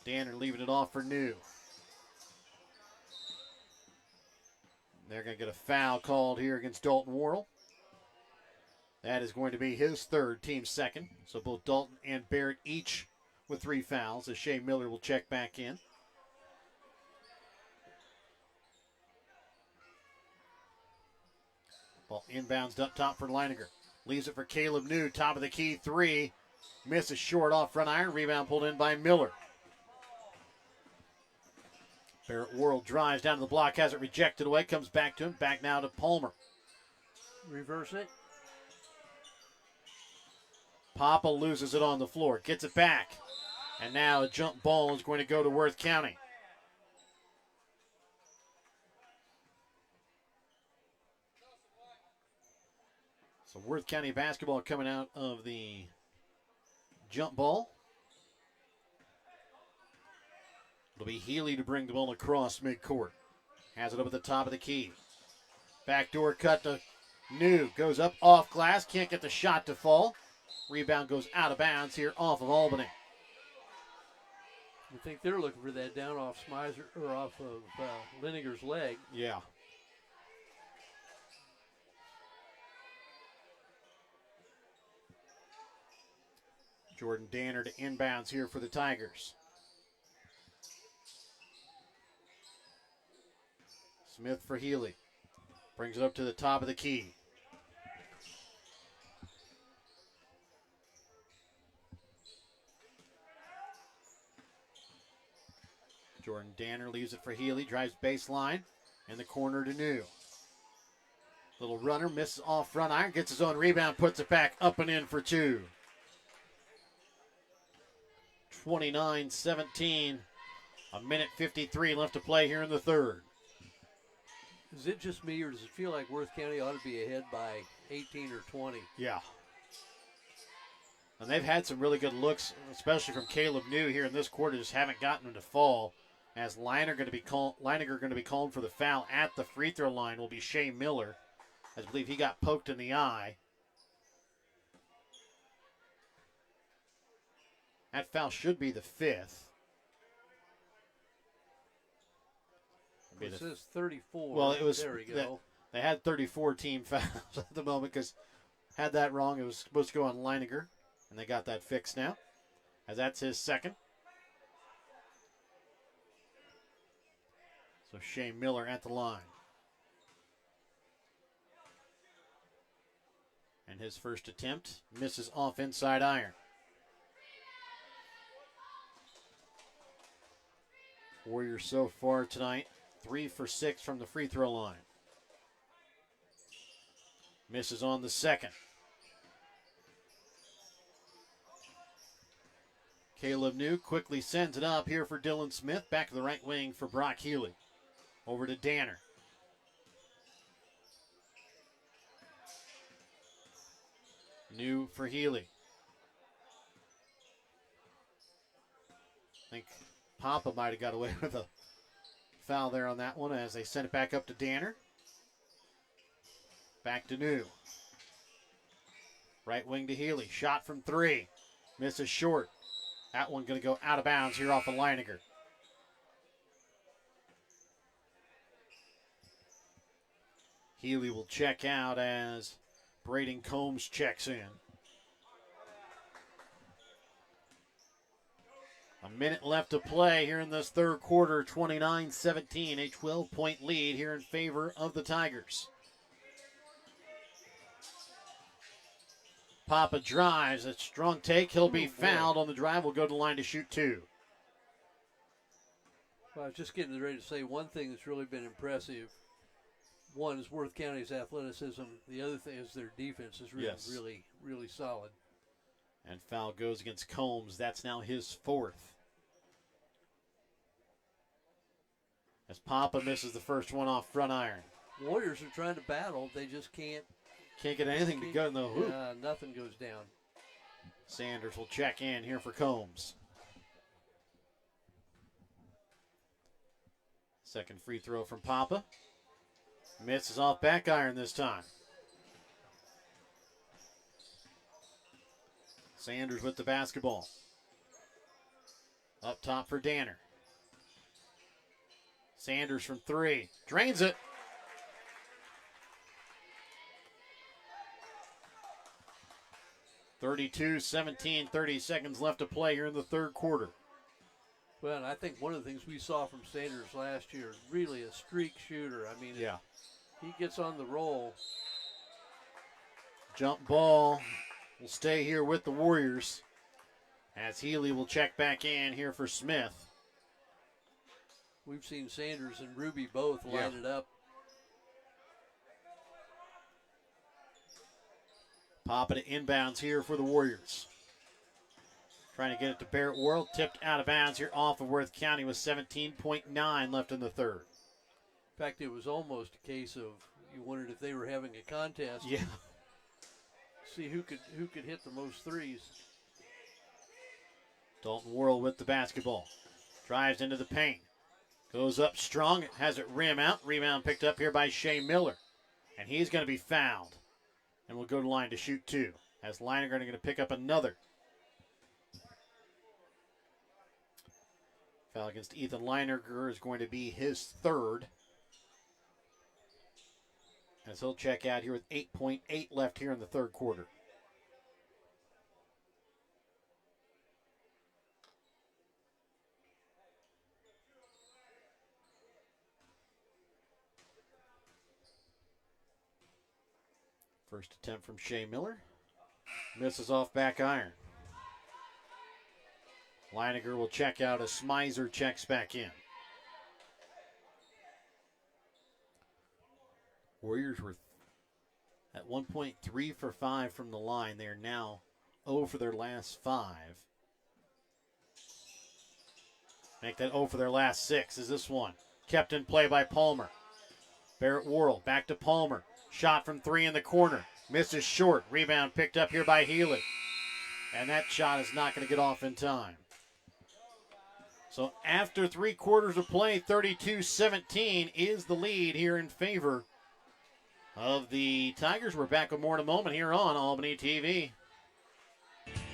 Danner leaving it off for New. They're going to get a foul called here against Dalton Worrell. That is going to be his third, team second. So both Dalton and Barrett each with 3 fouls as Shea Miller will check back in. Ball inbounds up top for Leininger. Leaves it for Caleb New. Top of the key 3. Misses short off front iron. Rebound pulled in by Miller. Barrett Worrell drives down to the block. Has it rejected away. Comes back to him. Back now to Palmer. Reverse it. Papa loses it on the floor. Gets it back. And now a jump ball is going to go to Worth County. So Worth County basketball coming out of the jump ball. It'll be Healy to bring the ball across midcourt. Has it up at the top of the key. Backdoor cut to New. Goes up off glass. Can't get the shot to fall. Rebound goes out of bounds here off of Albany. I think they're looking for that down off Smizer or off of Leininger's leg. Yeah. Jordan Danner to inbounds here for the Tigers. Smith for Healy. Brings it up to the top of the key. Jordan Danner leaves it for Healy. Drives baseline. In the corner to New. Little runner. Misses off front iron. Gets his own rebound. Puts it back up and in for 2. 29-17. A minute 53 left to play here in the third. Is it just me, or does it feel like Worth County ought to be ahead by 18 or 20? Yeah. And they've had some really good looks, especially from Caleb New here in this quarter. Just haven't gotten him to fall. As Leiniger going to be called for the foul at the free throw line will be Shea Miller. I believe he got poked in the eye. That foul should be the 5th. It says 34. Well, it was. There we go. They had 34 team fouls at the moment because had that wrong. It was supposed to go on Leiniger, and they got that fixed now, as that's his second. So Shea Miller at the line. And his first attempt misses off inside iron. Warriors so far tonight, 3 for 6 from the free throw line. Misses on the second. Caleb New quickly sends it up here for Dylan Smith. Back to the right wing for Brock Healy. Over to Danner. New for Healy. I think Papa might have got away with a foul there on that one as they send it back up to Danner. Back to New. Right wing to Healy. Shot from 3. Misses short. That one going to go out of bounds here off of Leiniger. Healy will check out as Braden Combs checks in. A minute left to play here in this third quarter, 29-17, a 12-point lead here in favor of the Tigers. Papa drives, a strong take, he'll be fouled on the drive, will go to the line to shoot 2. Well, I was just getting ready to say one thing that's really been impressive. One is Worth County's athleticism. The other thing is their defense is really, really solid. And foul goes against Combs. That's now his 4th. As Papa misses the first one off front iron. Warriors are trying to battle. They just can't get anything to go in the hoop. Nothing goes down. Sanders will check in here for Combs. Second free throw from Papa. Misses off back iron this time. Sanders with the basketball. Up top for Danner. Sanders from 3. Drains it. 32-17, 30 seconds left to play here in the third quarter. Well, and I think one of the things we saw from Sanders last year is really a streak shooter. I mean, Yeah. he gets on the roll. Jump ball will stay here with the Warriors as Healy will check back in here for Smith. We've seen Sanders and Ruby both line it up. Popping it inbounds here for the Warriors. Trying to get it to Barrett Worrell. Tipped out of bounds here off of Worth County with 17.9 left in the third. In fact, it was almost a case of you wondered if they were having a contest. Yeah. See who could hit the most threes. Dalton Worrell with the basketball. Drives into the paint. Goes up strong. Has it rim out. Rebound picked up here by Shea Miller. And he's going to be fouled. And will go to line to shoot two. As Leininger going to pick up another. Foul against Ethan Leininger is going to be his third. As he'll check out here with 8.8 left here in the third quarter. First attempt from Shea Miller. Misses off back iron. Leininger will check out as Smizer checks back in. Warriors were at one point 3 for 5 from the line. They are now 0 for their last 5. Make that 0 for their last 6 is this one. Kept in play by Palmer. Barrett Worrell back to Palmer. Shot from 3 in the corner. Misses short. Rebound picked up here by Healy. And that shot is not going to get off in time. So after 3 quarters of play, 32-17 is the lead here in favor of the Tigers. We're back with more in a moment here on Albany TV.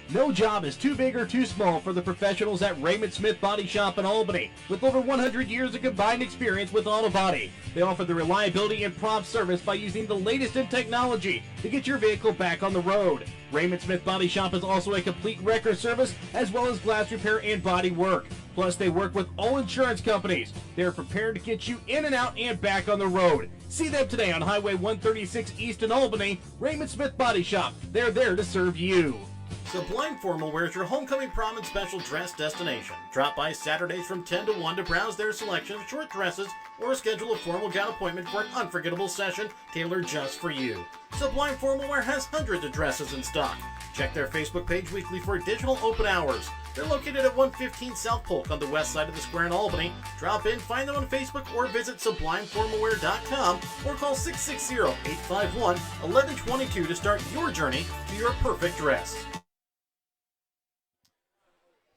No job is too big or too small for the professionals at Raymond Smith Body Shop in Albany. With over 100 years of combined experience with auto body, they offer the reliability and prompt service by using the latest in technology to get your vehicle back on the road. Raymond Smith Body Shop is also a complete wrecker service as well as glass repair and body work. Plus, they work with all insurance companies. They are prepared to get you in and out and back on the road. See them today on Highway 136 East in Albany. Raymond Smith Body Shop. They're there to serve you. Sublime Formal Wear is your homecoming prom and special dress destination. Drop by Saturdays from 10 to 1 to browse their selection of short dresses or schedule a formal gown appointment for an unforgettable session tailored just for you. Sublime Formal Wear has hundreds of dresses in stock. Check their Facebook page weekly for additional open hours. They're located at 115 South Polk on the west side of the square in Albany. Drop in, find them on Facebook, or visit sublimeformalwear.com or call 660-851-1122 to start your journey to your perfect dress.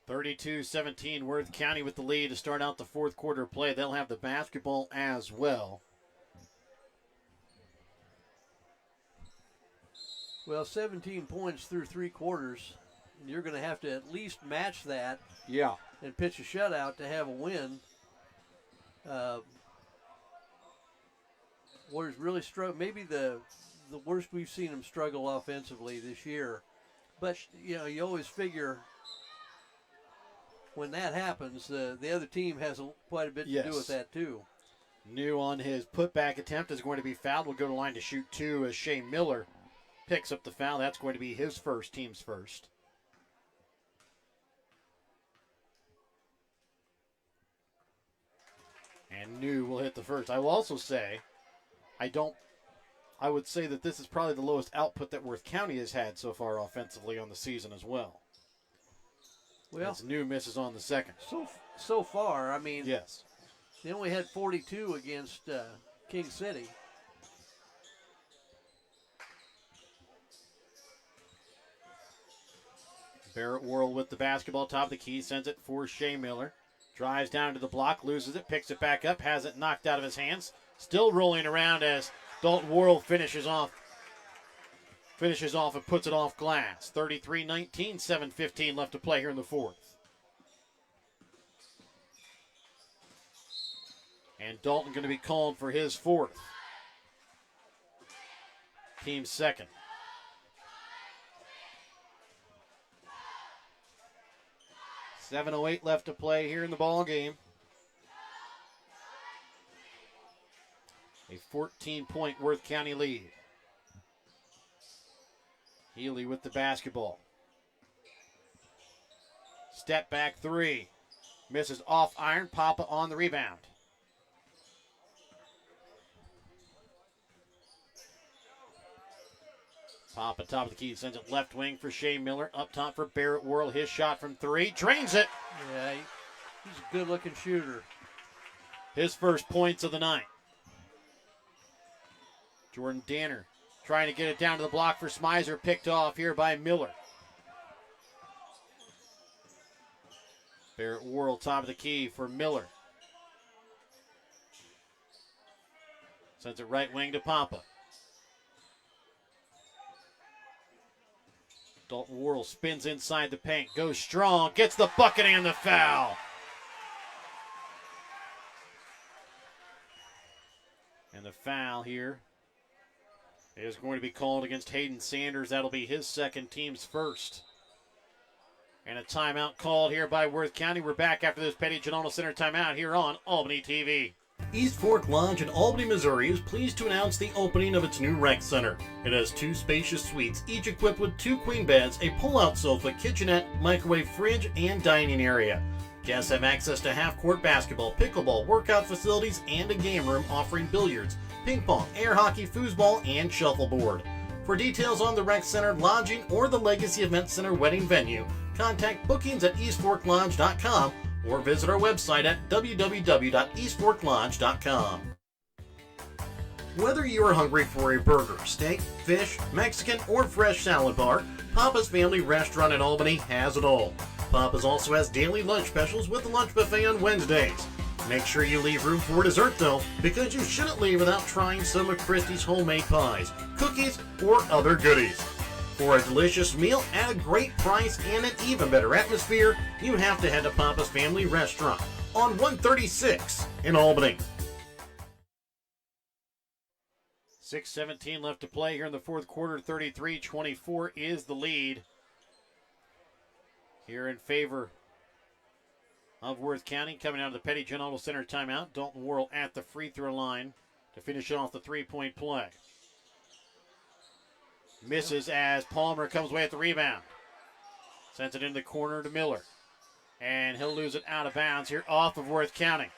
32-17, Worth County with the lead to start out the fourth quarter play. They'll have the basketball as well. Well, 17 points through 3 quarters. You're going to have to at least match that. Yeah. And pitch a shutout to have a win. Warriors really struggle. Maybe the worst we've seen them struggle offensively this year. But, you know, you always figure when that happens, the other team has quite a bit to do with that too. New on his putback attempt is going to be fouled. Will go to line to shoot 2 as Shea Miller picks up the foul. That's going to be his first, team's first. And New will hit the first. I will also say, I would say that this is probably the lowest output that Worth County has had so far offensively on the season as well. Well, as New misses on the second. So far, I mean, yes, they only had 42 against King City. Barrett Worrell with the basketball, top of the key, sends it for Shea Miller. Drives down to the block, loses it, picks it back up, has it knocked out of his hands. Still rolling around as Dalton Worrell finishes off and puts it off glass. 33-19, 7:15 left to play here in the fourth. And Dalton going to be called for his fourth. Team second. 7:08 left to play here in the ball game. A 14-point Worth County lead. Healy with the basketball. Step back three. Misses off iron. Papa on the rebound. Papa top of the key, sends it left wing for Shea Miller. Up top for Barrett Worrell. His shot from three. Drains it. Yeah, he's a good-looking shooter. His first points of the night. Jordan Danner trying to get it down to the block for Smizer. Picked off here by Miller. Barrett Worrell top of the key for Miller. Sends it right wing to Papa. Dalton Worrell spins inside the paint. Goes strong. Gets the bucket and the foul. And the foul here is going to be called against Hayden Sanders. That'll be his second, team's first. And a timeout called here by Worth County. We're back after this Petty Giannotto Center timeout here on Albany TV. East Fork Lodge in Albany, Missouri is pleased to announce the opening of its new rec center. It has 2 spacious suites, each equipped with 2 queen beds, a pull-out sofa, kitchenette, microwave fridge, and dining area. Guests have access to half-court basketball, pickleball, workout facilities, and a game room offering billiards, ping pong, air hockey, foosball, and shuffleboard. For details on the rec center, lodging, or the Legacy Event Center wedding venue, contact bookings at eastforklodge.com or visit our website at www.eastforklodge.com. Whether you are hungry for a burger, steak, fish, Mexican, or fresh salad bar, Papa's Family Restaurant in Albany has it all. Papa's also has daily lunch specials with the lunch buffet on Wednesdays. Make sure you leave room for dessert though, because you shouldn't leave without trying some of Christie's homemade pies, cookies, or other goodies. For a delicious meal at a great price and an even better atmosphere, you have to head to Papa's Family Restaurant on 136 in Albany. 6:17 left to play here in the fourth quarter. 33-24 is the lead here in favor of Worth County. Coming out of the Petty Giannotto Center timeout, Dalton Worrell at the free throw line to finish off the three-point play. Misses as Palmer comes away at the rebound. Sends it into the corner to Miller. And he'll lose it out of bounds here off of Worth County.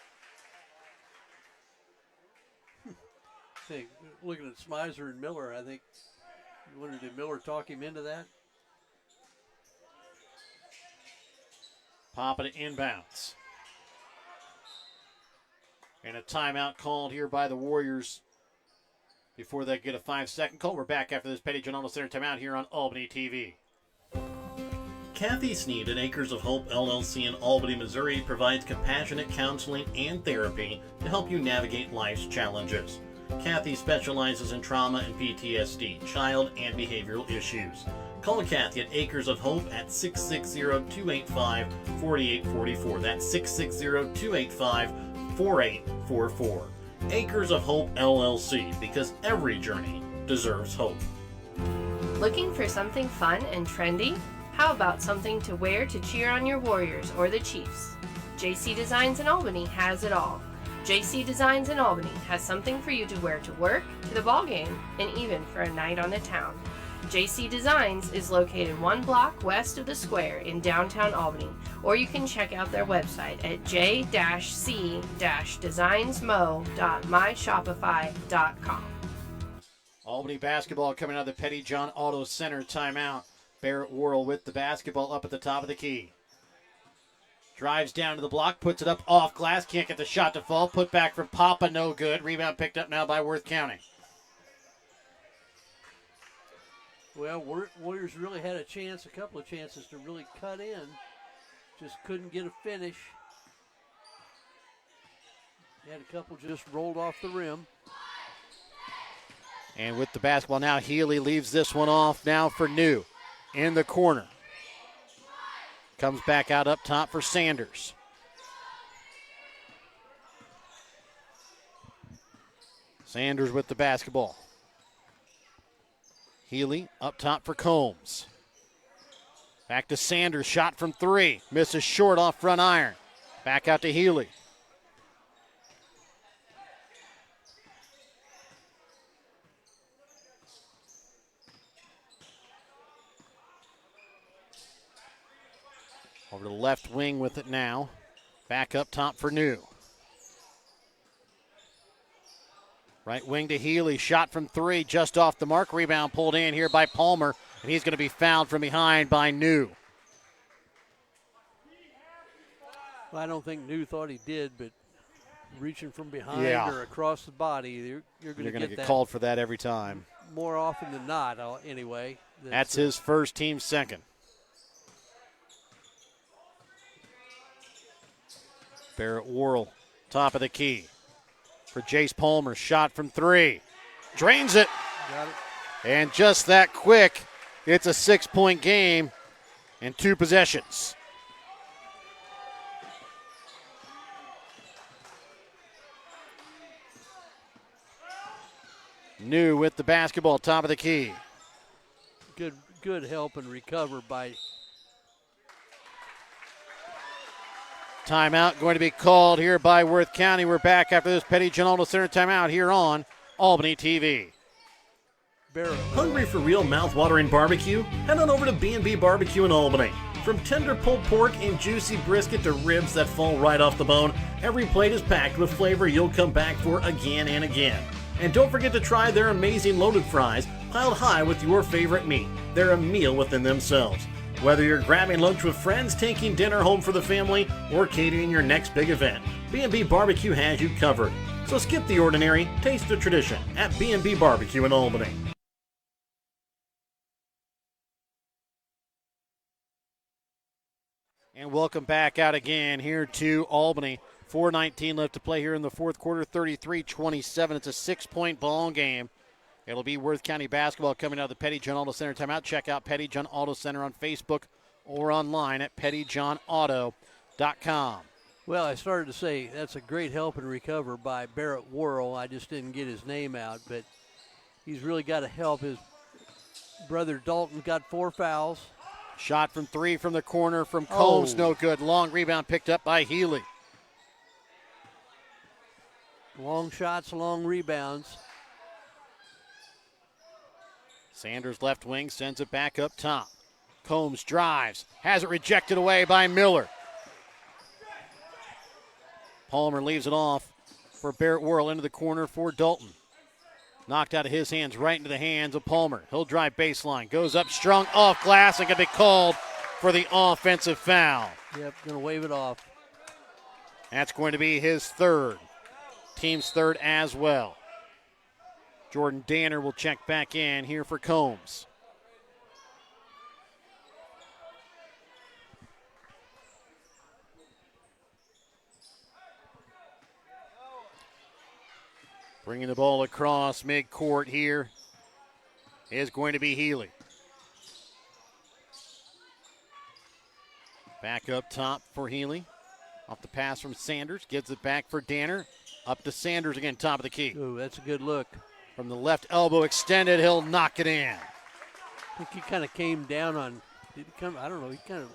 Hey, looking at Smizer and Miller, I think, you wonder, did Miller talk him into that? Papa to inbounds. And a timeout called here by the Warriors before they get a 5-second call. We're back after this Petty Giannotto Center timeout here on Albany TV. Kathy Sneed at Acres of Hope LLC in Albany, Missouri provides compassionate counseling and therapy to help you navigate life's challenges. Kathy specializes in trauma and PTSD, child and behavioral issues. Call Kathy at Acres of Hope at 660-285-4844. That's 660-285-4844. Acres of Hope LLC, because every journey deserves hope. Looking for something fun and trendy? How about something to wear to cheer on your Warriors or the Chiefs? JC Designs in Albany has it all. JC Designs in Albany has something for you to wear to work, to the ball game, and even for a night on the town. JC Designs is located 1 block west of the square in downtown Albany, or you can check out their website at j-c-designsmo.myshopify.com. Albany basketball coming out of the Petty Giannotto Center timeout. Barrett Worrell with the basketball up at the top of the key. Drives down to the block, puts it up off glass, can't get the shot to fall. Put back from Papa, no good. Rebound picked up now by Worth County. Well, Warriors really had a chance, a couple of chances to really cut in. Just couldn't get a finish. Had a couple just rolled off the rim. And with the basketball now, Healy leaves this one off now for New in the corner. Comes back out up top for Sanders. Sanders with the basketball. Healy up top for Combs. Back to Sanders, shot from 3. Misses short off front iron. Back out to Healy. Over to the left wing with it now. Back up top for New. Right wing to Healy, shot from 3, just off the mark. Rebound pulled in here by Palmer, and he's going to be fouled from behind by New. Well, I don't think New thought he did, but reaching from behind Yeah. or across the body, you're going to get that called for that every time. more often than not, anyway. That's his first, team second. Barrett Worrell, top of the key. For Jace Palmer, shot from 3. Drains it. Got it. And just that quick, it's a 6-point game and 2 possessions. New with the basketball, top of the key. Good help and recover by. Timeout going to be called here by Worth County. We're back after this Petty John Aldo Center timeout here on Albany TV. Hungry for real mouth-watering barbecue? Head on over to B&B Barbecue in Albany. From tender pulled pork and juicy brisket to ribs that fall right off the bone, every plate is packed with flavor you'll come back for again and again. And don't forget to try their amazing loaded fries, piled high with your favorite meat. They're a meal within themselves. Whether you're grabbing lunch with friends, taking dinner home for the family, or catering your next big event, B&B Barbecue has you covered. So skip the ordinary, taste the tradition at B&B Barbecue in Albany. And welcome back out again here to Albany. 4:19 left to play here in the fourth quarter, 33-27. It's a 6-point ball game. It'll be Worth County basketball coming out of the Petty John Auto Center timeout. Check out Petty John Auto Center on Facebook or online at pettyjohnauto.com. Well, I started to say that's a great help and recover by Barrett Worrell. I just didn't get his name out, but he's really got to help. His brother Dalton got 4 fouls. Shot from 3 from the corner from Combs, no good. Long rebound picked up by Healy. Long shots, long rebounds. Sanders left wing sends it back up top. Combs drives, has it rejected away by Miller. Palmer leaves it off for Barrett Worrell into the corner for Dalton. Knocked out of his hands right into the hands of Palmer. He'll drive baseline, goes up strong off glass and can be called for the offensive foul. Yep, going to wave it off. That's going to be his third. Team's third as well. Jordan Danner will check back in here for Combs. Bringing the ball across midcourt here is going to be Healy. Back up top for Healy. Off the pass from Sanders. Gives it back for Danner. Up to Sanders again, top of the key. Ooh, that's a good look. From the left elbow extended, he'll knock it in. I think he kind of came down on, did he come, I don't know, he kind of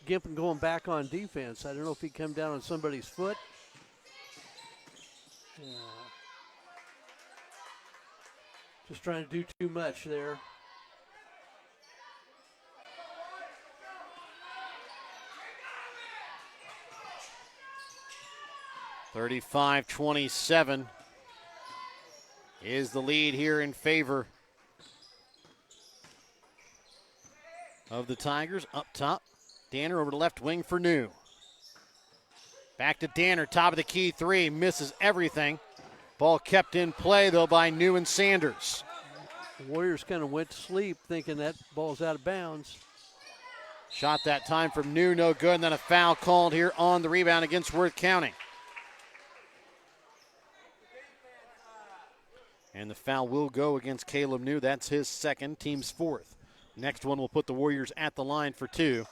gimping going back on defense. I don't know if he come down on somebody's foot. Just trying to do too much there. (35-27) is the lead here in favor of the Tigers. Up top, Danner over the left wing for New. Back to Danner, top of the key, 3, misses everything. Ball kept in play, though, by New and Sanders. The Warriors kind of went to sleep thinking that ball's out of bounds. Shot that time from New, no good, and then a foul called here on the rebound against Worth County. And the foul will go against Caleb New. That's his second, team's fourth. Next one will put the Warriors at the line for 2,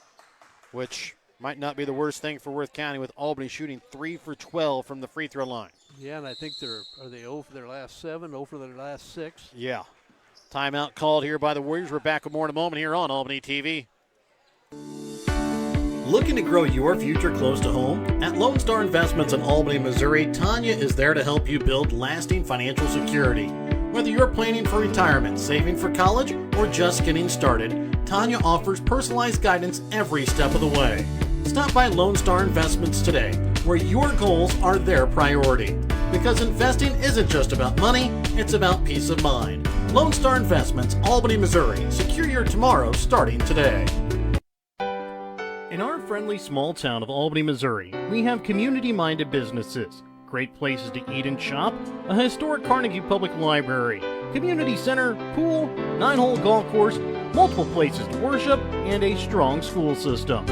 which might not be the worst thing for Worth County, with Albany shooting 3 for 12 from the free throw line. Yeah, and I think are they 0 for their last 7, 0 for their last 6? Yeah. Timeout called here by the Warriors. We're back with more in a moment here on Albany TV. Looking to grow your future close to home? At Lone Star Investments in Albany, Missouri, Tanya is there to help you build lasting financial security. Whether you're planning for retirement, saving for college, or just getting started, Tanya offers personalized guidance every step of the way. Stop by Lone Star Investments today, where your goals are their priority. Because investing isn't just about money, it's about peace of mind. Lone Star Investments, Albany, Missouri. Secure your tomorrow starting today. In our friendly small town of Albany, Missouri, we have community-minded businesses, great places to eat and shop, a historic Carnegie Public Library, community center, pool, 9-hole golf course, multiple places to worship, and a strong school system.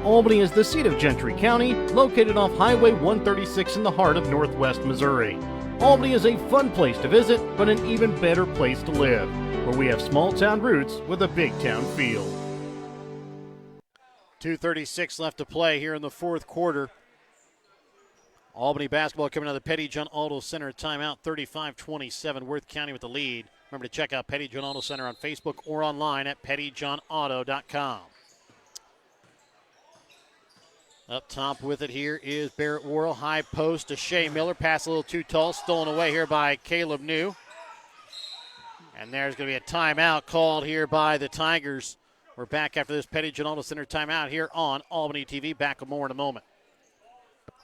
Albany is the seat of Gentry County, located off Highway 136 in the heart of northwest Missouri. Albany is a fun place to visit, but an even better place to live, where we have small town roots with a big town feel. 2:36 left to play here in the fourth quarter. Albany basketball coming out of the Petty John Auto Center timeout, 35-27, Worth County with the lead. Remember to check out Petty John Auto Center on Facebook or online at pettyjohnauto.com. Up top with it here is Barrett Worrell. High post to Shea Miller. Pass a little too tall. Stolen away here by Caleb New. And there's going to be a timeout called here by the Tigers. We're back after this Petty John Auto Center timeout here on Albany TV. Back with more in a moment.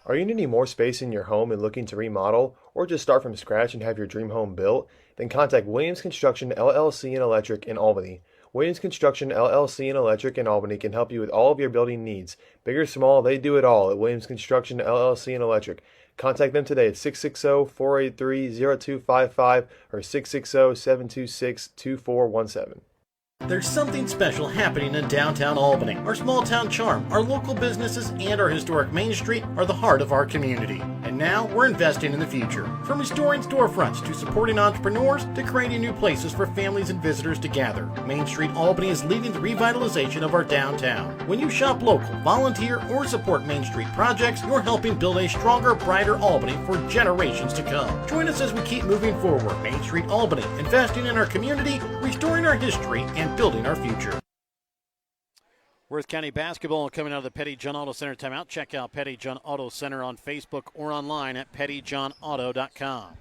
Are you needing more space in your home and looking to remodel or just start from scratch and have your dream home built? Then contact Williams Construction LLC and Electric in Albany. Williams Construction LLC and Electric in Albany can help you with all of your building needs. Big or small, they do it all at Williams Construction LLC and Electric. Contact them today at 660-483-0255 or 660-726-2417. There's something special happening in downtown Albany. Our small town charm, our local businesses, and our historic Main Street are the heart of our community. And now we're investing in the future. From restoring storefronts to supporting entrepreneurs to creating new places for families and visitors to gather. Main Street Albany is leading the revitalization of our downtown. When you shop local, volunteer, or support Main Street projects, you're helping build a stronger, brighter Albany for generations to come. Join us as we keep moving forward. Main Street Albany, investing in our community, restoring our history, and building our future. Worth County basketball coming out of the Petty John Auto Center timeout. Check out Petty John Auto Center on Facebook or online at pettyjohnauto.com.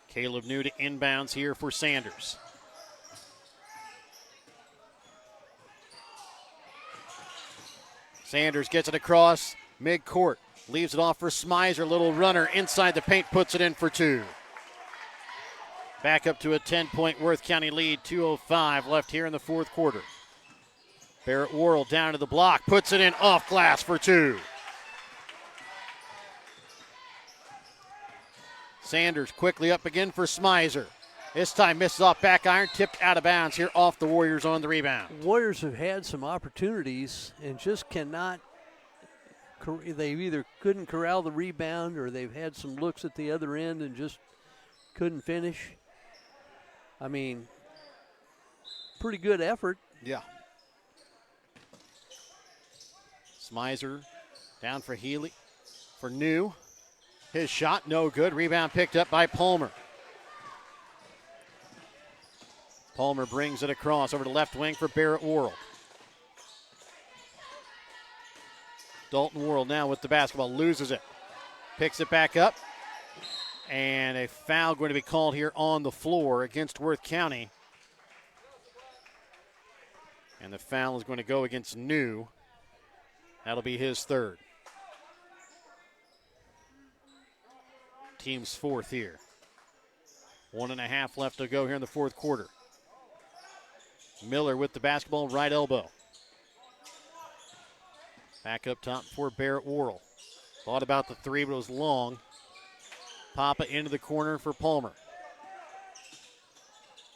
Caleb New to inbounds here for Sanders. Sanders gets it across mid-court. Leaves it off for Smizer. Little runner inside the paint, puts it in for two. Back up to a 10-point Worth County lead, 2:05 left here in the fourth quarter. Barrett Worrell down to the block, puts it in off glass for two. Sanders quickly up again for Smizer. This time misses off back iron, tipped out of bounds here off the Warriors on the rebound. Warriors have had some opportunities and just cannot. They either couldn't corral the rebound or they've had some looks at the other end and just couldn't finish. I mean, pretty good effort. Yeah. Smizer down for Healy, for New. His shot, no good. Rebound picked up by Palmer. Palmer brings it across over to left wing for Barrett Worrell. Dalton Worrell now with the basketball, loses it. Picks it back up. And a foul going to be called here on the floor against Worth County. And the foul is going to go against New. That'll be his third. Team's fourth here. 1.5 left to go here in the fourth quarter. Miller with the basketball, right elbow. Back up top for Barrett Worrell. Thought about the three, but it was long. Papa into the corner for Palmer.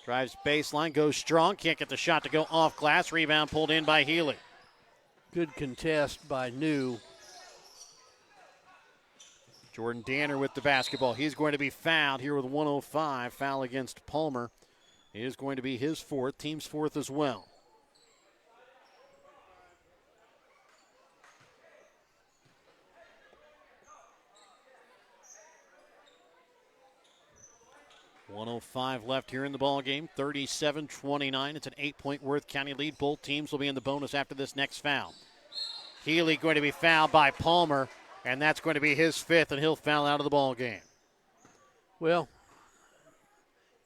Drives baseline, goes strong. Can't get the shot to go off glass. Rebound pulled in by Healy. Good contest by New. Jordan Danner with the basketball. He's going to be fouled here with 1:05. Foul against Palmer. It is going to be his fourth, team's fourth as well. 1:05 left here in the ball game. 37-29. It's an 8-point Worth County lead. Both teams will be in the bonus after this next foul. Healy going to be fouled by Palmer, and that's going to be his 5th, and he'll foul out of the ball game. Well,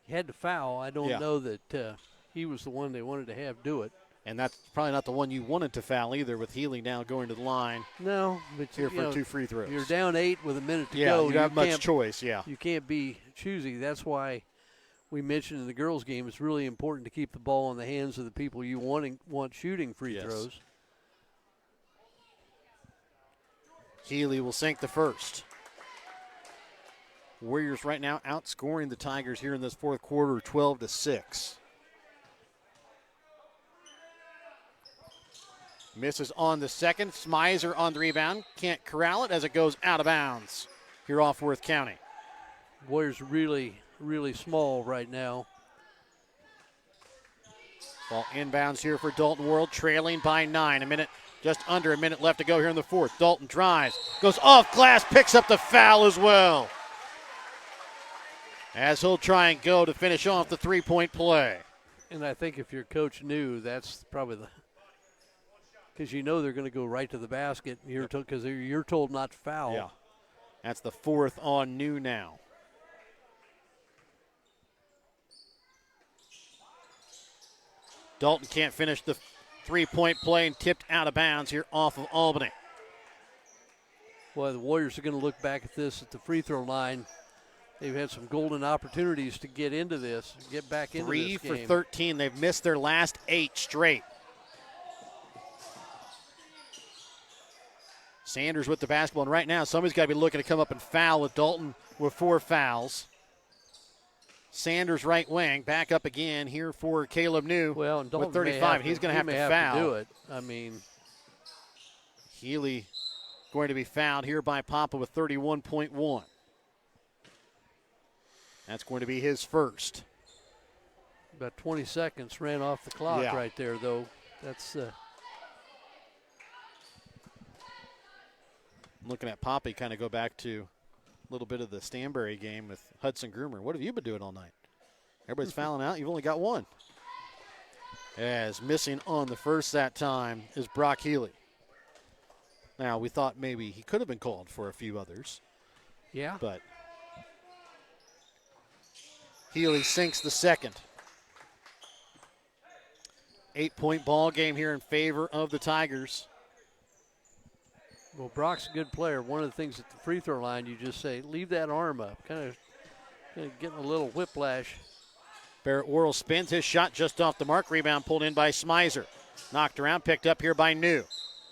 he had to foul. I don't know that he was the one they wanted to have do it. And that's probably not the one you wanted to foul either, with Healy now going to the line. No, but here for 2 free throws. You're down 8 with a minute to go. Yeah, you don't have much choice, You can't be choosy. That's why we mentioned in the girls' game it's really important to keep the ball in the hands of the people you want shooting free throws. Healy will sink the first. Warriors right now outscoring the Tigers here in this fourth quarter 12-6. Misses on the second. Smizer on the rebound. Can't corral it as it goes out of bounds here off Worth County. Warriors really, really small right now. Ball inbounds here for Dalton World, trailing by 9. Just under a minute left to go here in the fourth. Dalton drives, goes off glass, picks up the foul as well, as he'll try and go to finish off the 3-point play. And I think if your coach knew, that's probably because you know they're going to go right to the basket because you're told not to foul. Yeah, that's the 4th on New now. Dalton can't finish the 3-point play and tipped out of bounds here off of Albany. Well, the Warriors are going to look back at this at the free throw line. They've had some golden opportunities to get into this, get back into this game. 3 for 13. They've missed their last 8 straight. Sanders with the basketball, and right now somebody's got to be looking to come up and foul with Dalton with 4 fouls. Sanders right wing, back up again here for Caleb New and with 35. He's going to have to foul. Do it. I mean, Healy going to be fouled here by Papa with 31.1. That's going to be his first. About 20 seconds ran off the clock right there, though. That's looking at Poppy kind of go back to a little bit of the Stanberry game with Hudson Groomer. What have you been doing all night? Everybody's fouling out. You've only got 1. As missing on the first that time is Brock Healy. Now, we thought maybe he could have been called for a few others. Yeah. But Healy sinks the second. 8-point ball game here in favor of the Tigers. Well, Brock's a good player. One of the things at the free throw line, you just say, leave that arm up. Kind of getting a little whiplash. Barrett Worrell spins his shot just off the mark. Rebound pulled in by Smizer. Knocked around, picked up here by New.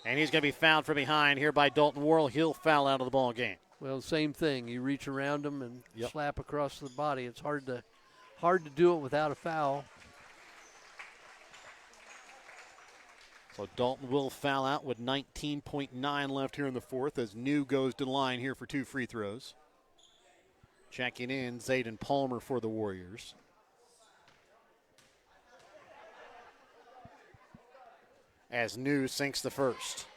And he's going to be fouled from behind here by Dalton Worrell. He'll foul out of the ball game. Well, same thing. You reach around him and slap across the body. It's hard to do it without a foul. So Dalton will foul out with 19.9 left here in the fourth as New goes to the line here for 2 free throws. Checking in, Zayden Palmer for the Warriors. As New sinks the first.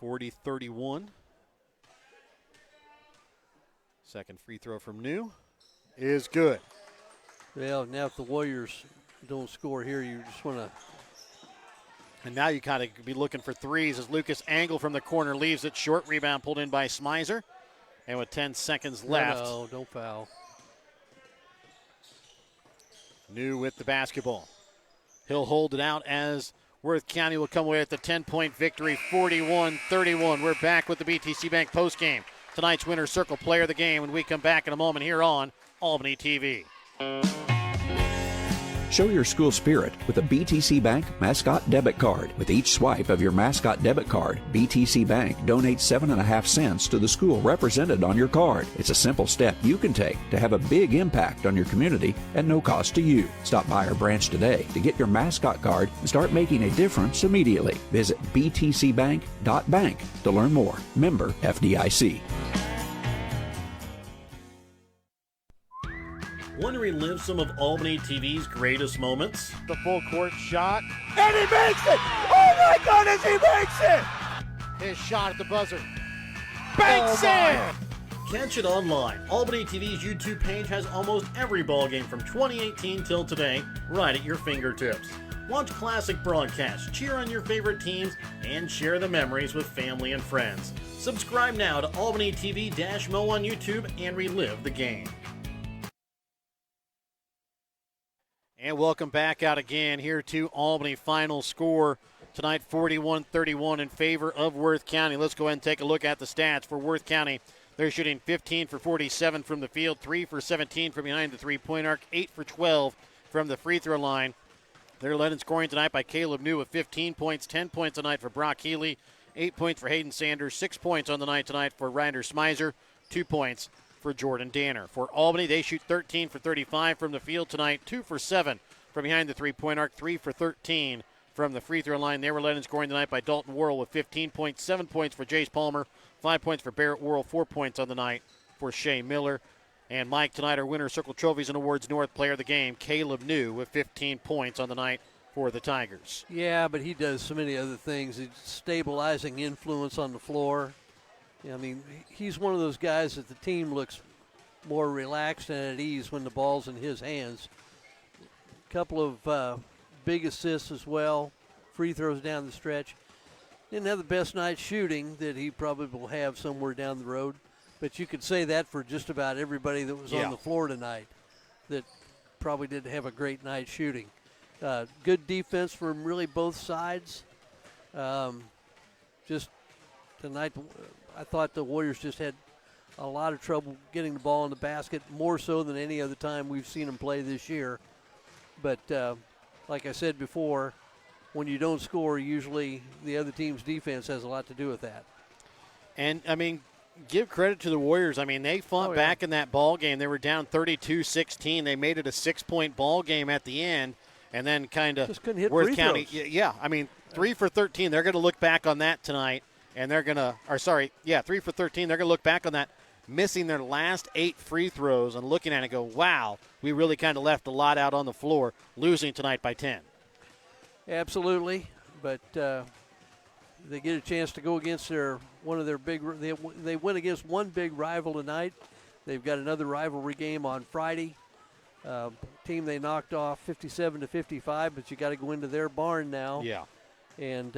40-31. Second free throw from New is good. Well, now if the Warriors don't score here, you just want to. And now you kind of be looking for threes as Lucas Angle from the corner leaves it short. Rebound pulled in by Smizer. And with 10 seconds left. No, don't foul. New with the basketball. He'll hold it out as Worth County will come away with the 10-point victory, 41-31. We're back with the BTC Bank postgame. Tonight's winner circle player of the game when we come back in a moment here on Albany TV. Show your school spirit with a BTC Bank Mascot Debit Card. With each swipe of your Mascot Debit Card, BTC Bank donates 7.5 cents to the school represented on your card. It's a simple step you can take to have a big impact on your community at no cost to you. Stop by our branch today to get your Mascot Card and start making a difference immediately. Visit btcbank.bank to learn more. Member FDIC. Want to relive some of Albany TV's greatest moments? The full court shot, and he makes it! Oh my goodness, he makes it! His shot at the buzzer. Banks in! Catch it online. Albany TV's YouTube page has almost every ball game from 2018 till today right at your fingertips. Watch classic broadcasts, cheer on your favorite teams, and share the memories with family and friends. Subscribe now to Albany TV-Mo on YouTube and relive the game. And welcome back out again here to Albany. Final score tonight, 41-31 in favor of Worth County. Let's go ahead and take a look at the stats for Worth County. They're shooting 15 for 47 from the field, 3 for 17 from behind the three-point arc, 8 for 12 from the free throw line. They're led in scoring tonight by Caleb New with 15 points, 10 points tonight for Brock Healy, 8 points for Hayden Sanders, 6 points on the night tonight for Ryder Smizer, 2 points for Jordan Danner. For Albany, they shoot 13 for 35 from the field tonight, 2 for 7 from behind the three-point arc, 3 for 13 from the free throw line. They were led in scoring tonight by Dalton Worrell with 15 points, 7 points for Jace Palmer, 5 points for Barrett Worrell, 4 points on the night for Shea Miller. And Mike, tonight our winner, Circle Trophies and Awards North Player of the Game, Caleb New with 15 points on the night for the Tigers. Yeah, but he does so many other things. He's stabilizing influence on the floor. Yeah, I mean, he's one of those guys that the team looks more relaxed and at ease when the ball's in his hands. A couple of big assists as well, free throws down the stretch. Didn't have the best night shooting that he probably will have somewhere down the road, but you could say that for just about everybody that was on the floor tonight that probably didn't have a great night shooting. Good defense from really both sides. Just tonight, I thought the Warriors just had a lot of trouble getting the ball in the basket, more so than any other time we've seen them play this year. But like I said before, when you don't score, usually the other team's defense has a lot to do with that. And, I mean, give credit to the Warriors. I mean, they fought back in that ball game. They were down 32-16. They made it a 6-point ball game at the end. And then kind of Worth County. Yeah, I mean, 3 for 13. They're going to look back on that tonight. And they're going to, 3 for 13. They're going to look back on that, missing their last 8 free throws and looking at it and go, wow, we really kind of left a lot out on the floor, losing tonight by 10. Absolutely. But they get a chance to go against one of their big, they went against one big rival tonight. They've got another rivalry game on Friday. Team they knocked off 57-55, but you got to go into their barn now. Yeah. And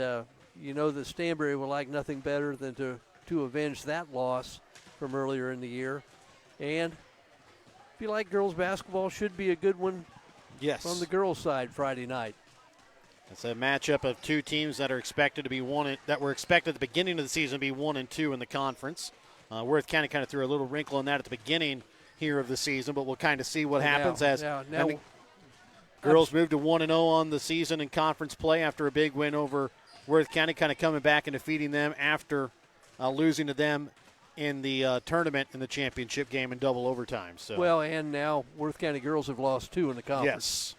you know that Stanberry would like nothing better than to avenge that loss from earlier in the year. And I feel like girls basketball should be a good one. Yes. On the girls' side Friday night. It's a matchup of two teams that are expected to be that were expected at the beginning of the season to be 1 and 2 in the conference. Worth County kind of threw a little wrinkle in that at the beginning here of the season, but we'll kind of see what happens as girls move to 1-0 on the season in conference play after a big win over Worth County, kind of coming back and defeating them after losing to them in the tournament in the championship game in double overtime. So well, and now Worth County girls have lost 2 in the conference.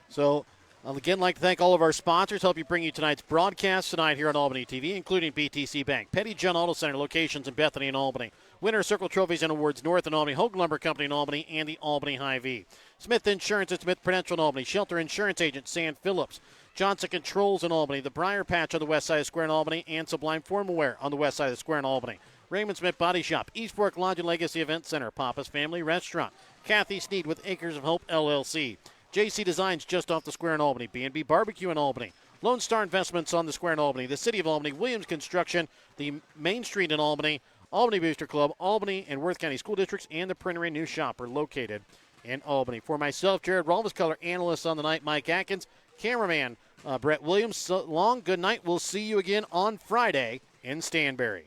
Yes. So I'll again like to thank all of our sponsors, help you bring you tonight's broadcast tonight here on Albany TV, including BTC Bank, Petty John Auto Center, locations in Bethany and Albany, Winter Circle Trophies and Awards North in Albany, Hogue Lumber Company in Albany, and the Albany Hy-Vee. Smith Insurance at Smith Prudential in Albany, Shelter Insurance Agent Sam Phillips, Johnson Controls in Albany, the Briar Patch on the west side of the square in Albany, and Sublime Formal Wear on the west side of the square in Albany. Raymond Smith Body Shop, East Fork Lodge and Legacy Event Center, Papa's Family Restaurant, Kathy Sneed with Acres of Hope LLC, JC Designs just off the square in Albany, B&B Barbecue in Albany, Lone Star Investments on the square in Albany, the City of Albany, Williams Construction, the Main Street in Albany, Albany Booster Club, Albany and Worth County School Districts, and the Printer News Shop are located in Albany. For myself, Jared Rolvas, color analyst on the night, Mike Atkins, cameraman Brett Williams. So long, good night. We'll see you again on Friday in Stanberry.